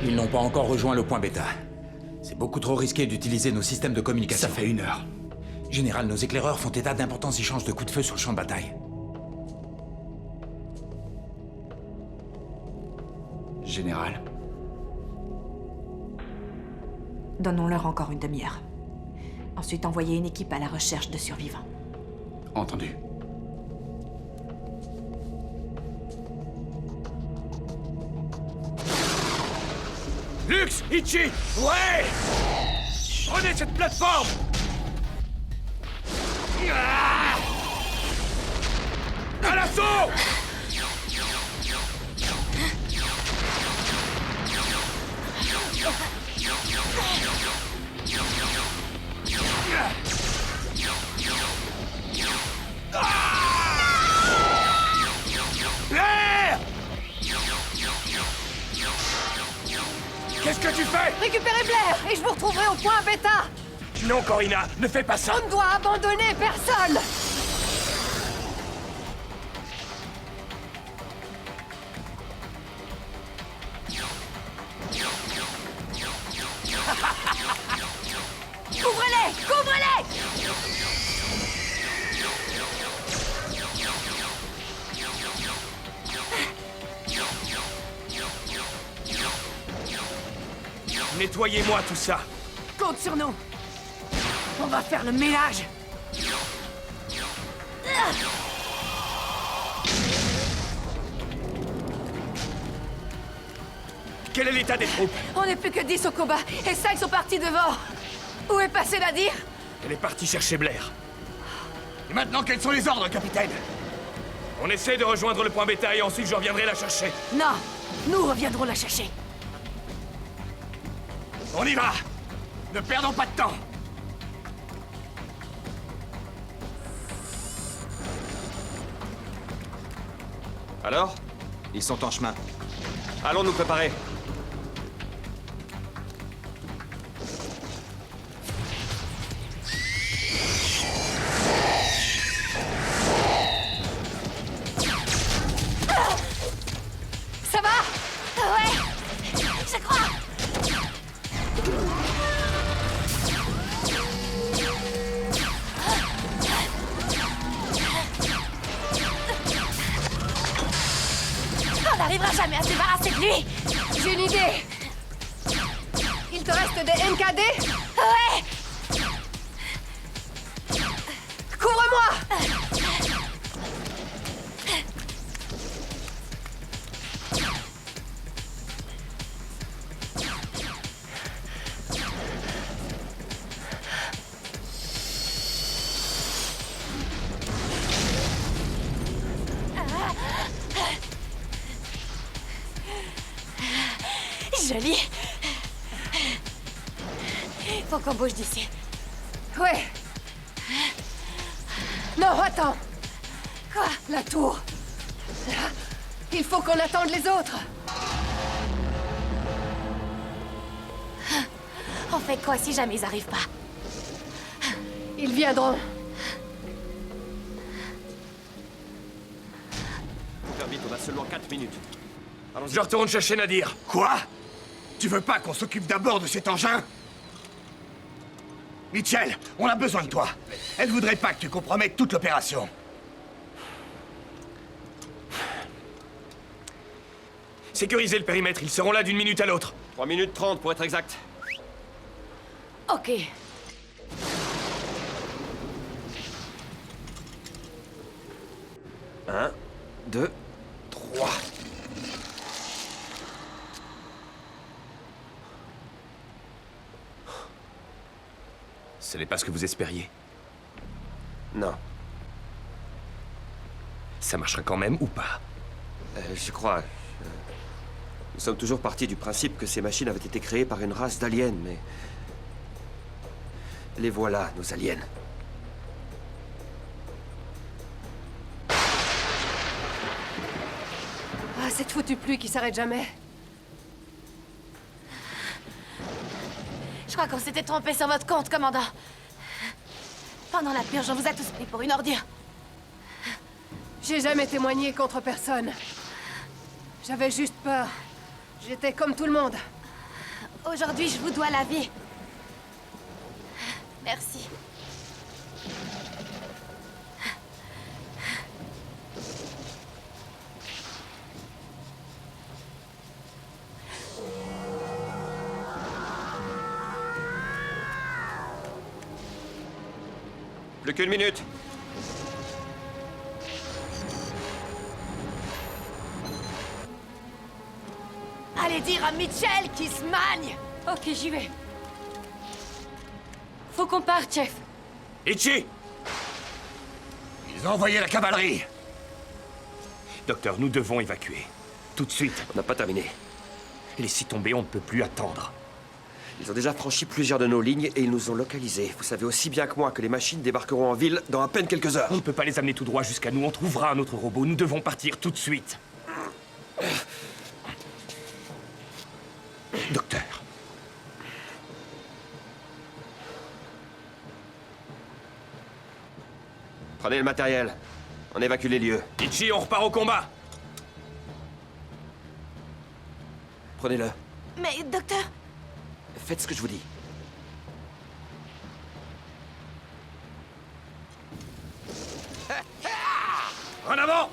Ils n'ont pas encore rejoint le point bêta. C'est beaucoup trop risqué d'utiliser nos systèmes de communication. Ça fait 1 heure. Général, nos éclaireurs font état d'importants échanges de coups de feu sur le champ de bataille. Général. Donnons-leur encore une demi-heure. Ensuite, envoyez une équipe à la recherche de survivants. Entendu. Lux, Ichi. Ouais. Prenez cette plateforme. À l'assaut. Blair! Qu'est-ce que tu fais? Récupérez Blair et je vous retrouverai au point bêta. Non, Corina, ne fais pas ça. On ne doit abandonner personne. Couvrez-les! Couvrez-les! Nettoyez-moi tout ça. Compte sur nous. On va faire le ménage. Quel est l'état des troupes? On n'est plus que 10 au combat et 5 sont partis devant. Où est passé Nadir? Elle est partie chercher Blair. Et maintenant, quels sont les ordres, capitaine? On essaie de rejoindre le point bêta et ensuite je reviendrai la chercher. Non, nous reviendrons la chercher. On y va! Ne perdons pas de temps! Alors? Ils sont en chemin. Allons nous préparer. Ça va? Ouais, je crois. On n'arrivera jamais à se débarrasser de lui. J'ai une idée. Il te reste des NKD? Ouais. Couvre-moi! Joli. Faut qu'on bouge d'ici. Ouais. Non, attends. Quoi? La tour. Là, il faut qu'on attende les autres. On fait quoi si jamais ils arrivent pas? Ils viendront. Faut faire vite, on a seulement 4 minutes. Je retourne chercher Nadir. Quoi? Tu veux pas qu'on s'occupe d'abord de cet engin? Mitchell, on a besoin de toi. Elle voudrait pas que tu compromettes toute l'opération. Sécurisez le périmètre, ils seront là d'une minute à l'autre. 3 minutes 30 pour être exact. Ok. Un, 2, 3. Ce n'est pas ce que vous espériez. Non. Ça marchera quand même ou pas? Je crois. Nous sommes toujours partis du principe que ces machines avaient été créées par une race d'aliens, mais... Les voilà, nos aliens. Ah, cette foutue pluie qui s'arrête jamais. Je crois qu'on s'était trompé sur votre compte, commandant. Pendant la purge, on vous a tous pris pour une ordure. J'ai jamais témoigné contre personne. J'avais juste peur. J'étais comme tout le monde. Aujourd'hui, je vous dois la vie. Merci. Plus qu'une minute. Allez dire à Mitchell qu'il se magne. Ok, j'y vais. Faut qu'on parte, chef. Ichi! Ils ont envoyé la cavalerie. Docteur, nous devons évacuer. Tout de suite. On n'a pas terminé. Laissez tomber, on ne peut plus attendre. Ils ont déjà franchi plusieurs de nos lignes et ils nous ont localisés. Vous savez aussi bien que moi que les machines débarqueront en ville dans à peine quelques heures. On ne peut pas les amener tout droit jusqu'à nous. On trouvera un autre robot. Nous devons partir tout de suite. Docteur. Prenez le matériel. On évacue les lieux. Ichi, on repart au combat. Prenez-le. Mais, docteur... Faites ce que je vous dis. En avant!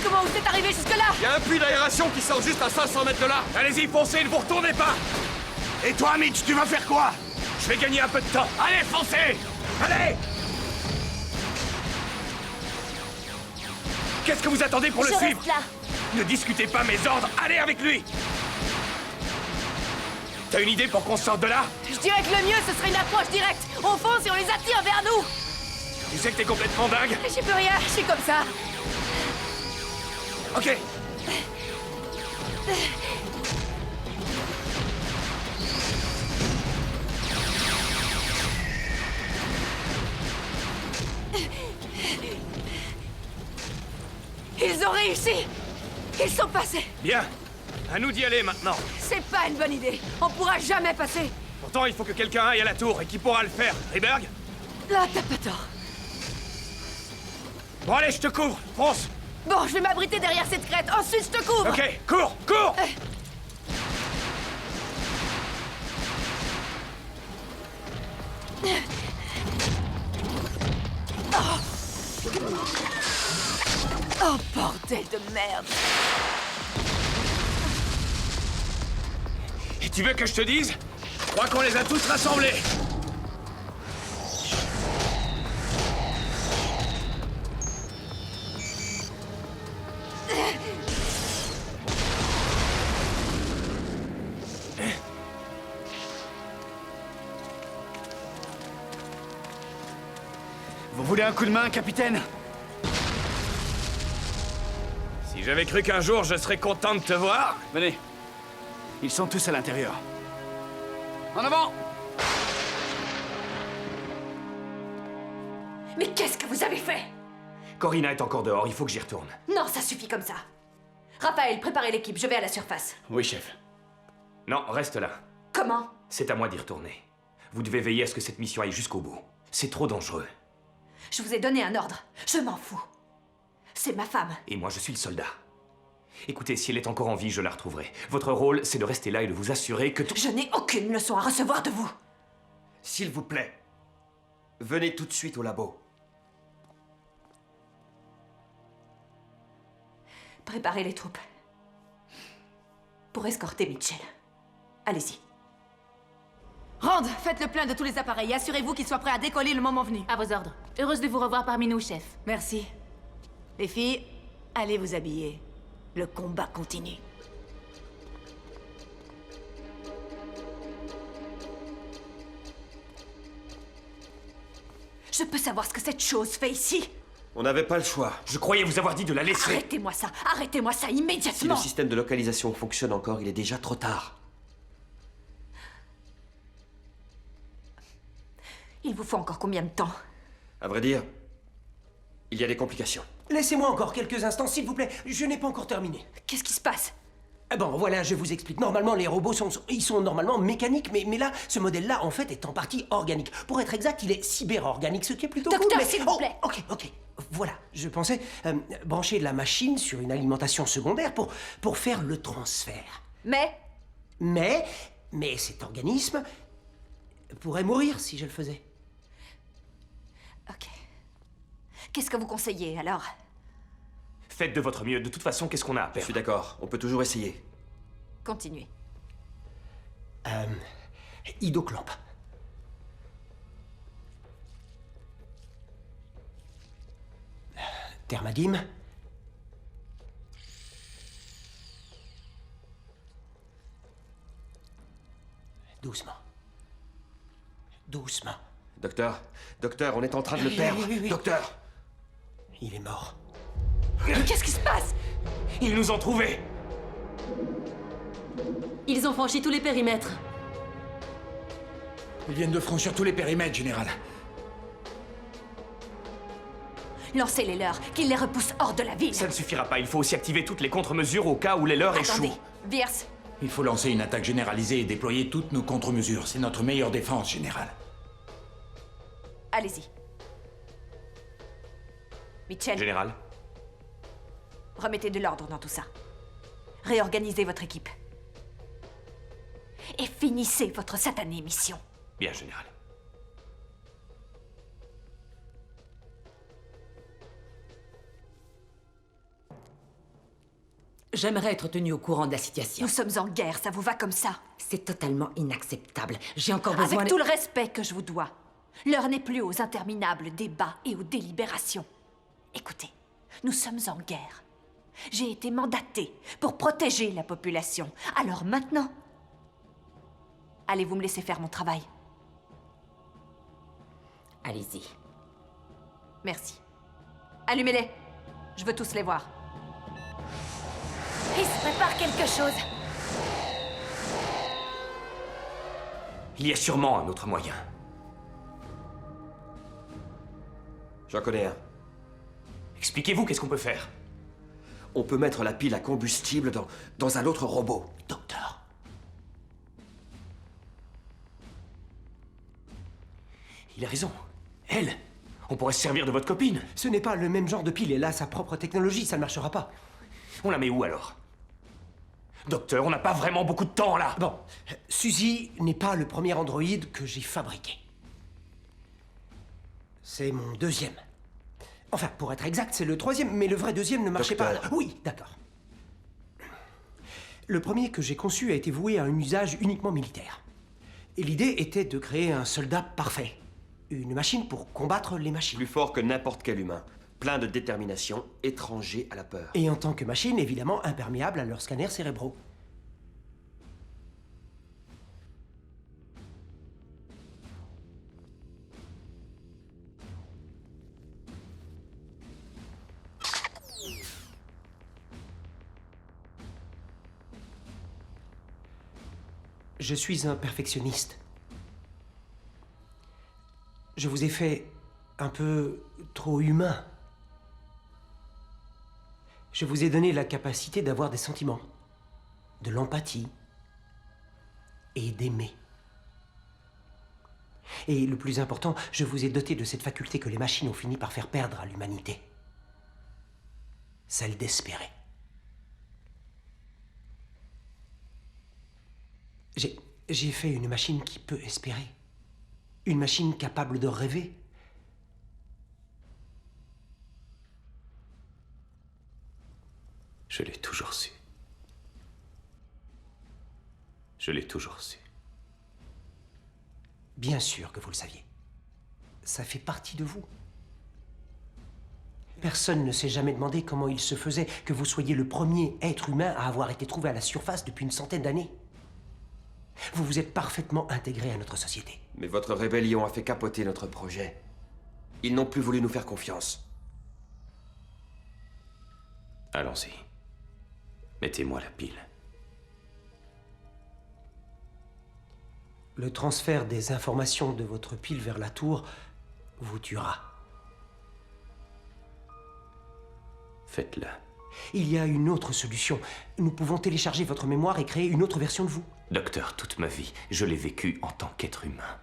Comment vous êtes arrivé jusque-là? Il y a un puits d'aération qui sort juste à 500 mètres de là. Allez-y, foncez, ne vous retournez pas! Et toi, Mitch, tu vas faire quoi? Je vais gagner un peu de temps. Allez, foncez! Allez! Qu'est-ce que vous attendez pour le Je suivre? reste là. Ne discutez pas mes ordres, allez avec lui! T'as une idée pour qu'on sorte de là? Je dirais que le mieux, ce serait une approche directe. On fonce et on les attire vers nous. Tu sais que t'es complètement dingue? J'y peux rien, je suis comme ça. Ok. Ils ont réussi. Ils sont passés. Bien. À nous d'y aller maintenant. C'est pas une bonne idée. On pourra jamais passer. Pourtant, il faut que quelqu'un aille à la tour. Et qui pourra le faire? Rehberg? Là, t'as pas tort. Bon allez, je te couvre. Fonce. Bon, je vais m'abriter derrière cette crête. Ensuite, je te couvre. Ok, cours, cours. Oh, bordel de merde. Et tu veux que je te dise? Je crois qu'on les a tous rassemblés. Vous voulez un coup de main, capitaine? Si j'avais cru qu'un jour je serais content de te voir... Venez. Ils sont tous à l'intérieur. En avant! Mais qu'est-ce que vous avez fait? Corina est encore dehors, il faut que j'y retourne. Non, ça suffit comme ça. Raphaël, préparez l'équipe, je vais à la surface. Oui, chef. Non, reste là. Comment? C'est à moi d'y retourner. Vous devez veiller à ce que cette mission aille jusqu'au bout. C'est trop dangereux. Je vous ai donné un ordre. Je m'en fous. C'est ma femme. Et moi, je suis le soldat. Écoutez, si elle est encore en vie, je la retrouverai. Votre rôle, c'est de rester là et de vous assurer que tout... Je n'ai aucune leçon à recevoir de vous. S'il vous plaît, venez tout de suite au labo. Préparez les troupes. Pour escorter Mitchell. Allez-y. Rand, faites le plein de tous les appareils. Assurez-vous qu'ils soient prêts à décoller le moment venu. À vos ordres. Heureuse de vous revoir parmi nous, chef. Merci. Les filles, allez vous habiller. Le combat continue. Je peux savoir ce que cette chose fait ici? On n'avait pas le choix. Je croyais vous avoir dit de la laisser. Arrêtez-moi ça! Arrêtez-moi ça Si le immédiatement! système de localisation fonctionne encore, il est déjà trop tard. Il vous faut encore combien de temps? À vrai dire, il y a des complications. Laissez-moi encore quelques instants, s'il vous plaît. Je n'ai pas encore terminé. Qu'est-ce qui se passe? Bon, voilà, je vous explique. Normalement, les robots sont normalement mécaniques, mais là, ce modèle-là, en fait, est en partie organique. Pour être exact, il est cyber-organique, ce qui est plutôt Docteur, cool, mais... s'il vous plaît. Ok. Voilà, je pensais brancher la machine sur une alimentation secondaire pour faire le transfert. Mais cet organisme pourrait mourir si je le faisais. Ok. Qu'est-ce que vous conseillez, alors? Faites de votre mieux. De toute façon, qu'est-ce qu'on a à Je perdre? suis d'accord, on peut toujours essayer. Continuez. Idoclamp. Thermadim. Doucement. Docteur, on est en train de le perdre. Oui. Docteur! Il est mort. Qu'est-ce qui se passe? Ils nous ont trouvés! Ils ont franchi tous les périmètres. Ils viennent de franchir tous les périmètres, général. Lancez les leurs, qu'ils les repoussent hors de la ville. Ça ne suffira pas, il faut aussi activer toutes les contre-mesures au cas où les leurs Attendez, échouent. Bierce, Il faut lancer une attaque généralisée et déployer toutes nos contre-mesures. C'est notre meilleure défense, général. allez-y. Mitchell, Général, remettez de l'ordre dans tout ça. Réorganisez votre équipe. Et finissez votre satanée mission. bien, général. J'aimerais être tenu au courant de la situation. Nous sommes en guerre, ça vous va comme ça? C'est totalement inacceptable. J'ai encore besoin Avec de... tout le respect que je vous dois, l'heure n'est plus aux interminables débats et aux délibérations. Écoutez, Nous sommes en guerre. J'ai été mandatée pour protéger la population. Alors maintenant, allez-vous me laisser faire mon travail? Allez-y. Merci. Allumez-les. Je veux tous les voir. Il se prépare quelque chose. Il y a sûrement un autre moyen. J'en connais un. Expliquez-vous, qu'est-ce qu'on peut faire? On peut mettre la pile à combustible dans un autre robot. Docteur. Il a raison. Elle, on pourrait se servir de votre copine. Ce n'est pas le même genre de pile, elle a sa propre technologie, ça ne marchera pas. On la met où alors? Docteur, on n'a pas vraiment beaucoup de temps là. Bon, Suzy n'est pas le premier androïde que j'ai fabriqué. C'est mon deuxième. Enfin, pour être exact, c'est le troisième, mais le vrai deuxième ne marchait pas. Oui, d'accord. Le premier que j'ai conçu a été voué à un usage uniquement militaire. Et l'idée était de créer un soldat parfait. Une machine pour combattre les machines. Plus fort que n'importe quel humain. Plein de détermination, étranger à la peur. Et en tant que machine, évidemment, imperméable à leurs scanners cérébraux. Je suis un perfectionniste. Je vous ai fait un peu trop humain. Je vous ai donné la capacité d'avoir des sentiments, de l'empathie et d'aimer. Et le plus important, je vous ai doté de cette faculté que les machines ont fini par faire perdre à l'humanité. Celle d'espérer. J'ai fait une machine qui peut espérer. Une machine capable de rêver. Je l'ai toujours su. Je l'ai toujours su. Bien sûr que vous le saviez. Ça fait partie de vous. Personne ne s'est jamais demandé comment il se faisait que vous soyez le premier être humain à avoir été trouvé à la surface depuis une centaine d'années. Vous vous êtes parfaitement intégré à notre société. Mais votre rébellion a fait capoter notre projet. Ils n'ont plus voulu nous faire confiance. Allons-y. Mettez-moi la pile. Le transfert des informations de votre pile vers la tour vous tuera. Faites-le. Il y a une autre solution. Nous pouvons télécharger votre mémoire et créer une autre version de vous. Docteur, toute ma vie, je l'ai vécu en tant qu'être humain.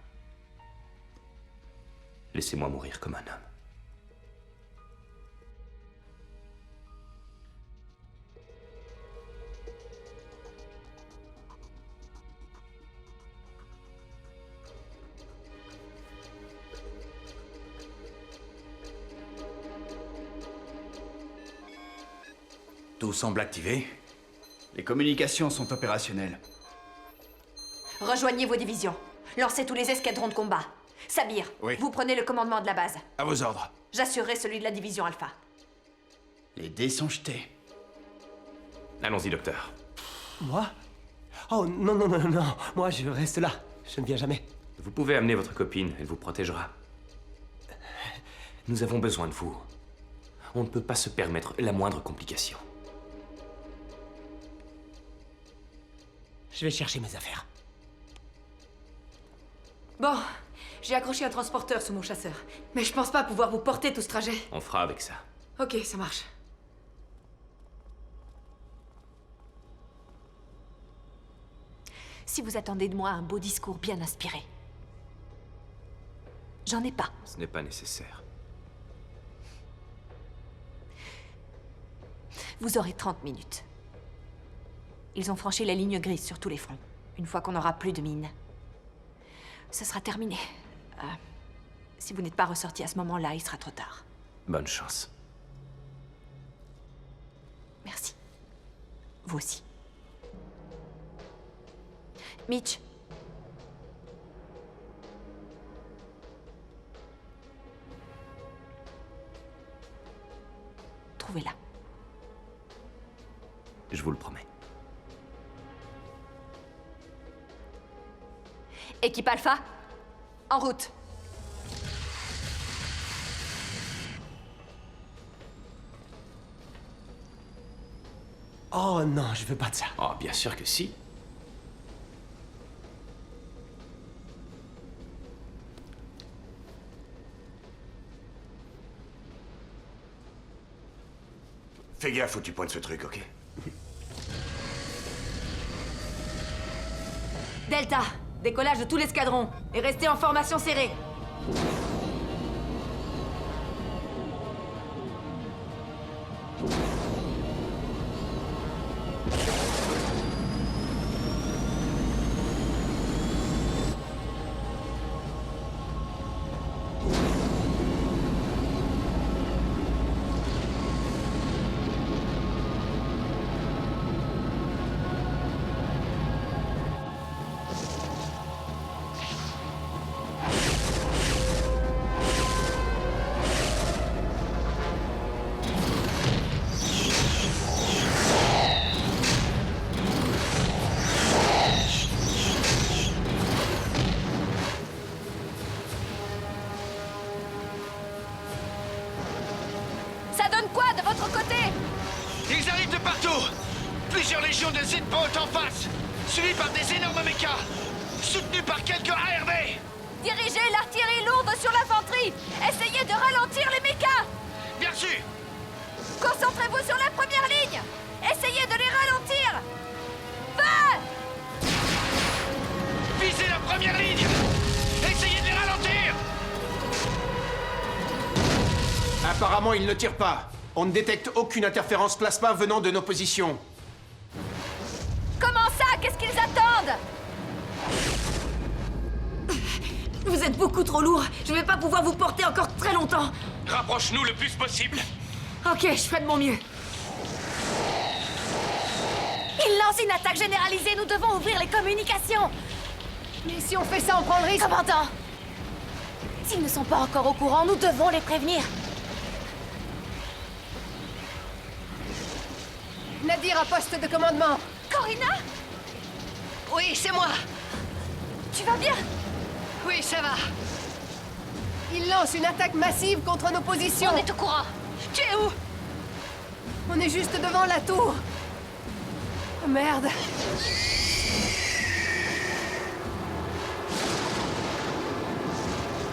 Laissez-moi mourir comme un homme. Tout semble activé. Les communications sont opérationnelles. Rejoignez vos divisions. Lancez tous les escadrons de combat. Sabir, Oui. vous prenez le commandement de la base. À vos ordres. J'assurerai celui de la division Alpha. Les dés sont jetés. Allons-y, docteur. Moi? Oh non, non, non, non. Moi, je reste là. Je ne viens jamais. Vous pouvez amener votre copine, elle vous protégera. Nous avons besoin de vous. On ne peut pas se permettre la moindre complication. Je vais chercher mes affaires. Bon, j'ai accroché un transporteur sous mon chasseur. Mais je pense pas pouvoir vous porter tout ce trajet. On fera avec ça. Ok, ça marche. Si vous attendez de moi un beau discours bien inspiré. J'en ai pas. Ce n'est pas nécessaire. Vous aurez 30 minutes. Ils ont franchi la ligne grise sur tous les fronts. Une fois qu'on n'aura plus de mines, ce sera terminé. Si vous n'êtes pas ressorti à ce moment-là, il sera trop tard. Bonne chance. Merci. Vous aussi. Mitch. Trouvez-la. Je vous le promets. Équipe Alpha, en route. Oh non, je veux pas de ça. Oh, bien sûr que si. Fais gaffe où tu pointes ce truc, ok? Delta, décollage de tout l'escadron et restez en formation serrée. Ça donne quoi de votre côté? Ils arrivent de partout! Plusieurs légions de Z-Bolt en face, suivis par des énormes mechas, soutenus par quelques ARV! Dirigez l'artillerie lourde sur l'infanterie! Essayez de ralentir les mechas! Bien sûr! Concentrez-vous sur la première ligne! Essayez de les ralentir! Feu! Visez la première ligne! Essayez de les ralentir! Apparemment, ils ne tirent pas. On ne détecte aucune interférence plasma venant de nos positions. Comment ça? Qu'est-ce qu'ils attendent? Vous êtes beaucoup trop lourd. Je vais pas pouvoir vous porter encore très longtemps. Rapproche-nous le plus possible! Ok, je ferai de mon mieux. Ils lancent une attaque généralisée, nous devons ouvrir les communications! Mais si on fait ça, on prend le risque. Commandant! S'ils ne sont pas encore au courant, nous devons les prévenir. Nadir à poste de commandement. Corina? Oui, c'est moi. Tu vas bien? Oui, ça va. Il lance une attaque massive contre nos positions. On est au courant. Tu es où? On est juste devant la tour. Oh, merde.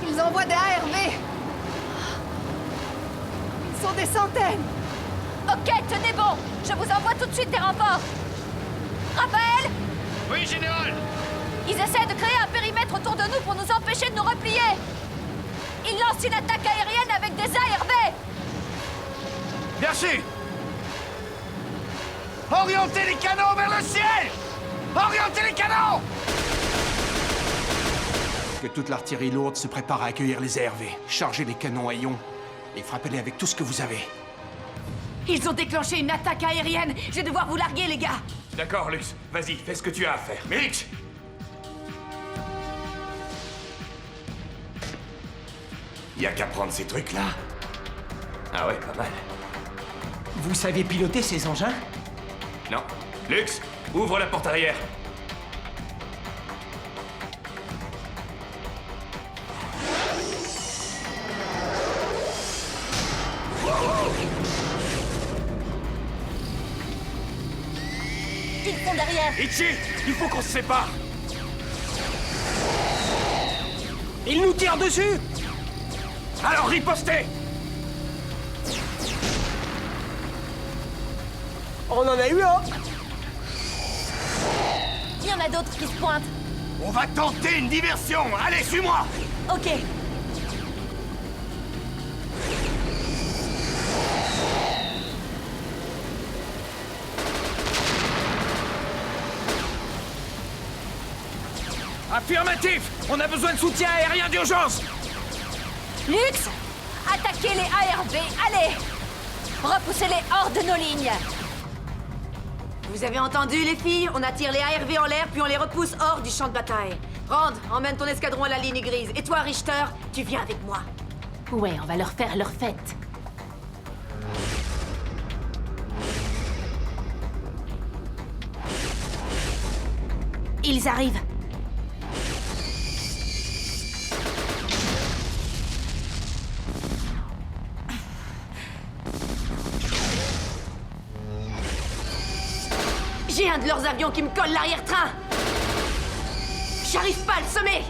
Ils envoient des ARV. Ils sont des centaines. Ok, tenez bon. Je vous envoie tout de suite des renforts. Raphaël? Oui, général! Ils essaient de créer un périmètre autour de nous pour nous empêcher de nous replier. Ils lancent une attaque aérienne avec des ARV. Bien sûr! Orientez les canons vers le ciel! Orientez les canons! Que toute l'artillerie lourde se prépare à accueillir les ARV. Chargez les canons à ion et frappez-les avec tout ce que vous avez. Ils ont déclenché une attaque aérienne. Je vais devoir vous larguer, les gars. D'accord, Lux. Vas-y, fais ce que tu as à faire. Mix! Y a qu'à prendre ces trucs-là. Ah ouais, pas mal. Vous savez piloter ces engins? Non. Lux, ouvre la porte arrière. Ils sont derrière. Ichi, il faut qu'on se sépare! Ils nous tirent dessus! Alors ripostez! On en a eu un! Il y en a d'autres qui se pointent. On va tenter une diversion! Allez, suis-moi! Ok. Affirmatif! On a besoin de soutien aérien d'urgence! Lux, attaquez les ARV, allez! Repoussez-les hors de nos lignes! Vous avez entendu, les filles? On attire les ARV en l'air, puis on les repousse hors du champ de bataille. Rand, emmène ton escadron à la ligne grise. Et toi, Richter, tu viens avec moi. Ouais, on va leur faire leur fête. Ils arrivent. J'ai un de leurs avions qui me colle l'arrière-train. J'arrive pas à le semer.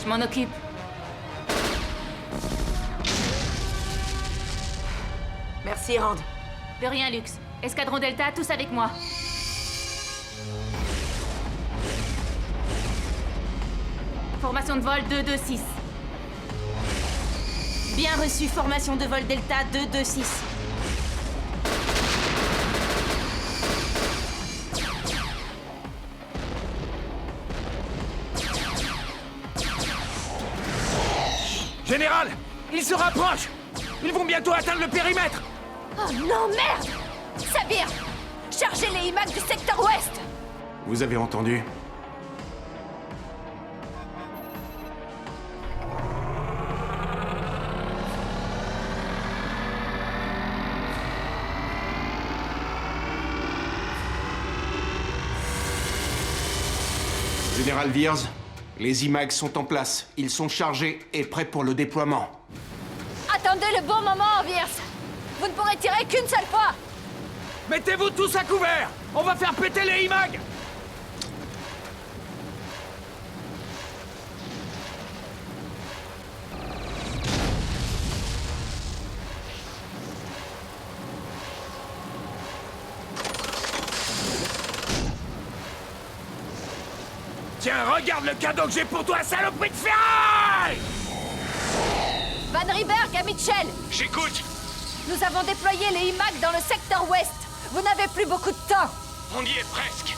Je m'en occupe. Merci, Rand. De rien, Lux. Escadron Delta, tous avec moi. Formation de vol 226. Bien reçu, formation de vol Delta 226. Général, ils se rapprochent. Ils vont bientôt atteindre le périmètre. Oh non, merde! Sabir! Chargez les IMAC du secteur ouest! Vous avez entendu? Général Veers, les IMAG sont en place. Ils sont chargés et prêts pour le déploiement. Attendez le bon moment, Veers! Vous ne pourrez tirer qu'une seule fois! Mettez-vous tous à couvert. On va faire péter les IMAG. Tiens, regarde le cadeau que j'ai pour toi, saloperie de ferraille! Van Rieberg à Mitchell! J'écoute. Nous avons déployé les IMAC dans le secteur ouest. Vous n'avez plus beaucoup de temps. On y est presque.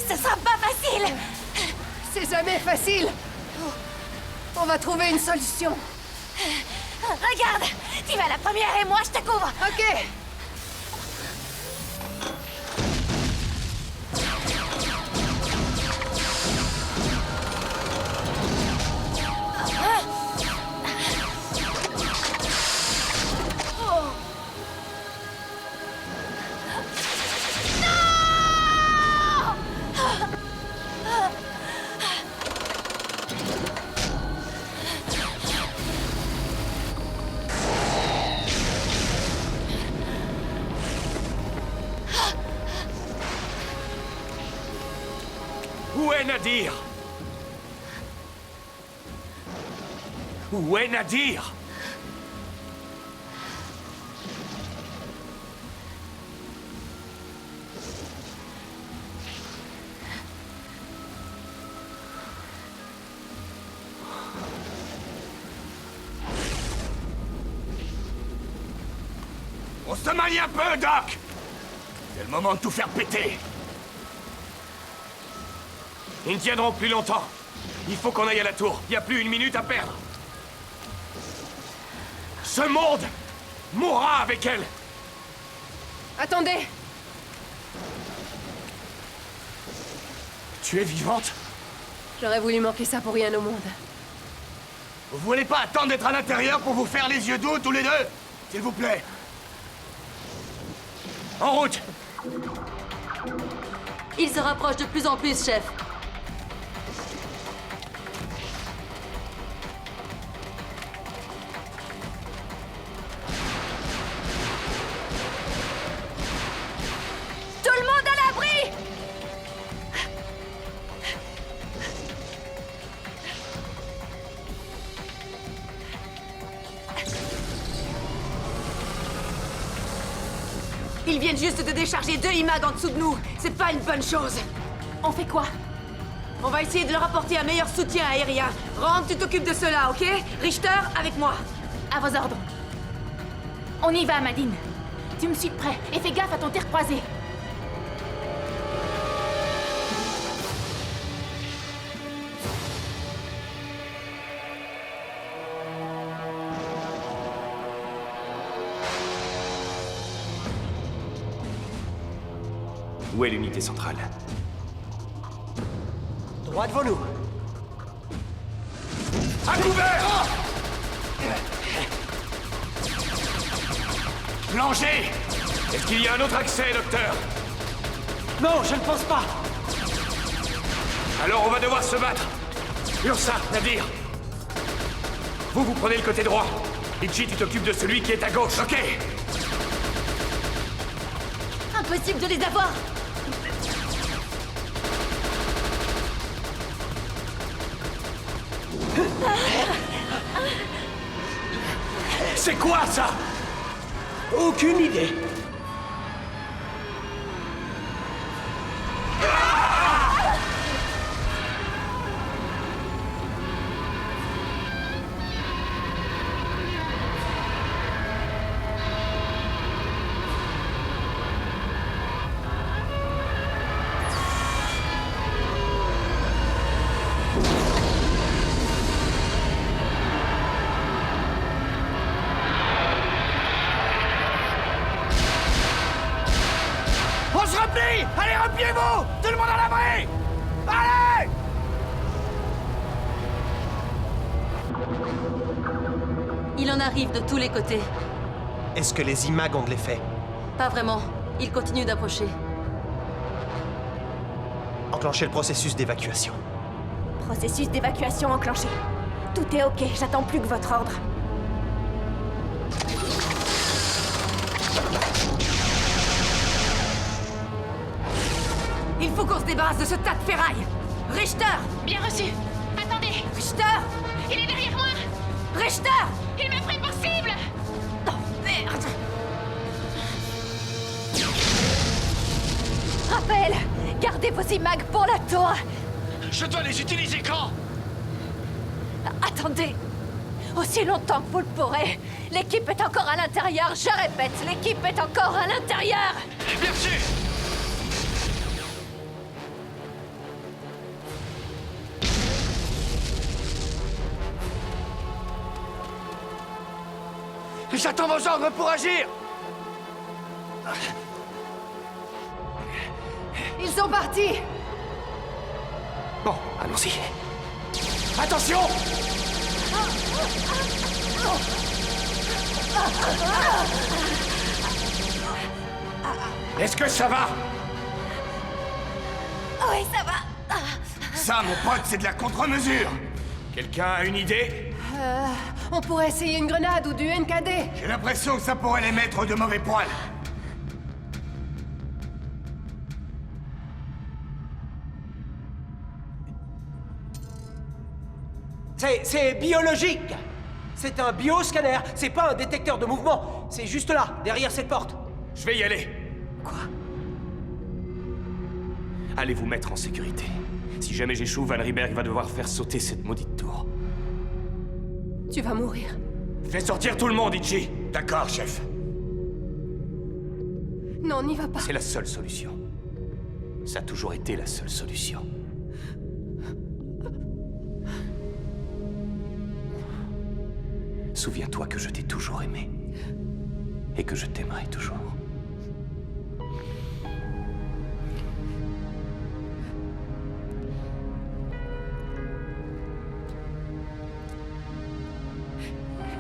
Ce sera pas facile. C'est jamais facile. On va trouver une solution. Regarde, tu vas la première et moi je te couvre. Ok. Où est Nadir? Où est Nadir? On se manie un peu, Doc! C'est le moment de tout faire péter! Ils ne tiendront plus longtemps. Il faut qu'on aille à la tour. Il n'y a plus une minute à perdre. Ce monde mourra avec elle. Attendez. Tu es vivante? J'aurais voulu manquer ça pour rien au monde. Vous voulez pas attendre d'être à l'intérieur pour vous faire les yeux doux tous les deux? S'il vous plaît. En route! Ils se rapprochent de plus en plus, chef. Tout le monde à l'abri! Ils viennent juste de décharger 2 IMAG en dessous de nous. C'est pas une bonne chose. On fait quoi? On va essayer de leur apporter un meilleur soutien aérien. Rand, tu t'occupes de cela, ok? Richter, avec moi. À vos ordres. On y va, Madine. Tu me suis de près et fais gaffe à ton tir croisé. Où est l'unité centrale? Droit devant nous. À couvert! Plongez! Est-ce qu'il y a un autre accès, docteur? Non, je ne pense pas. Alors on va devoir se battre. Ursa, Nadir. Vous prenez le côté droit. Ichi, tu t'occupes de celui qui est à gauche, ok? Impossible de les avoir! C'est quoi ça? Aucune idée. On se replie! Allez, repliez-vous! Tout le monde à l'abri! Allez! Il en arrive de tous les côtés. Est-ce que les IMAG ont de l'effet? Pas vraiment. Il continue d'approcher. Enclenchez le processus d'évacuation. Processus d'évacuation enclenché. Tout est ok, j'attends plus que votre ordre. Il faut qu'on se débarrasse de ce tas de ferraille! Richter! Bien reçu. Attendez. Richter! Il est derrière moi. Richter! Il m'a pris pour cible. Oh, merde! Raphaël, gardez vos IMAG pour la tour. Je dois les utiliser quand? Attendez. Aussi longtemps que vous le pourrez. L'équipe est encore à l'intérieur. Je répète, l'équipe est encore à l'intérieur. Bien reçu! J'attends vos ordres pour agir! Ils sont partis! Bon, allons-y. Attention! Est-ce que ça va? Oui, ça va. Ça, mon pote, c'est de la contre-mesure! Quelqu'un a une idée? On pourrait essayer une grenade ou du NKD. J'ai l'impression que ça pourrait les mettre de mauvais poils. C'est biologique. C'est un bioscanner. C'est pas un détecteur de mouvement. C'est juste là, derrière cette porte. Je vais y aller. Quoi? Allez vous mettre en sécurité. Si jamais j'échoue, Van Rieberg va devoir faire sauter cette maudite tour. Tu vas mourir. Fais sortir tout le monde, Ichi. D'accord, chef. Non, n'y va pas. C'est la seule solution. Ça a toujours été la seule solution. Souviens-toi que je t'ai toujours aimé. Et que je t'aimerai toujours.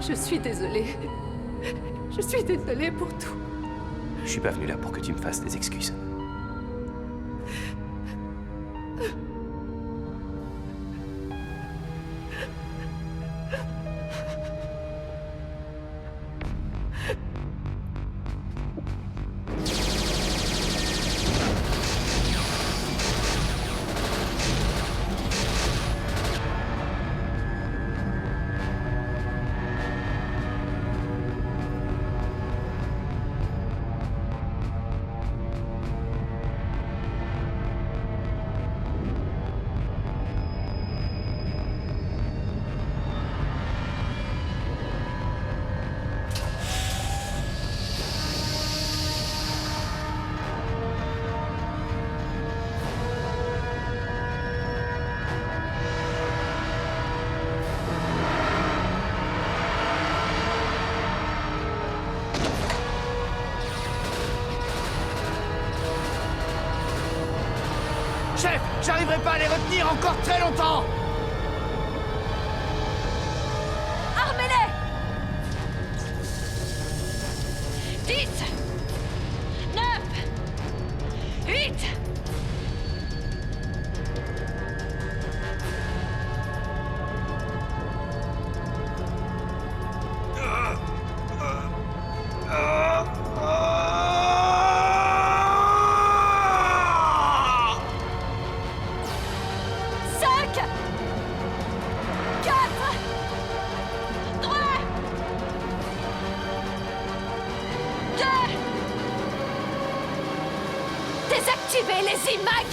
Je suis désolée. Je suis désolée pour tout. Je suis pas venu là pour que tu me fasses des excuses. J'arriverai pas à les retenir encore très longtemps. Armez-les 10 9 8 5 4 3 2 Désactivez les IMAG!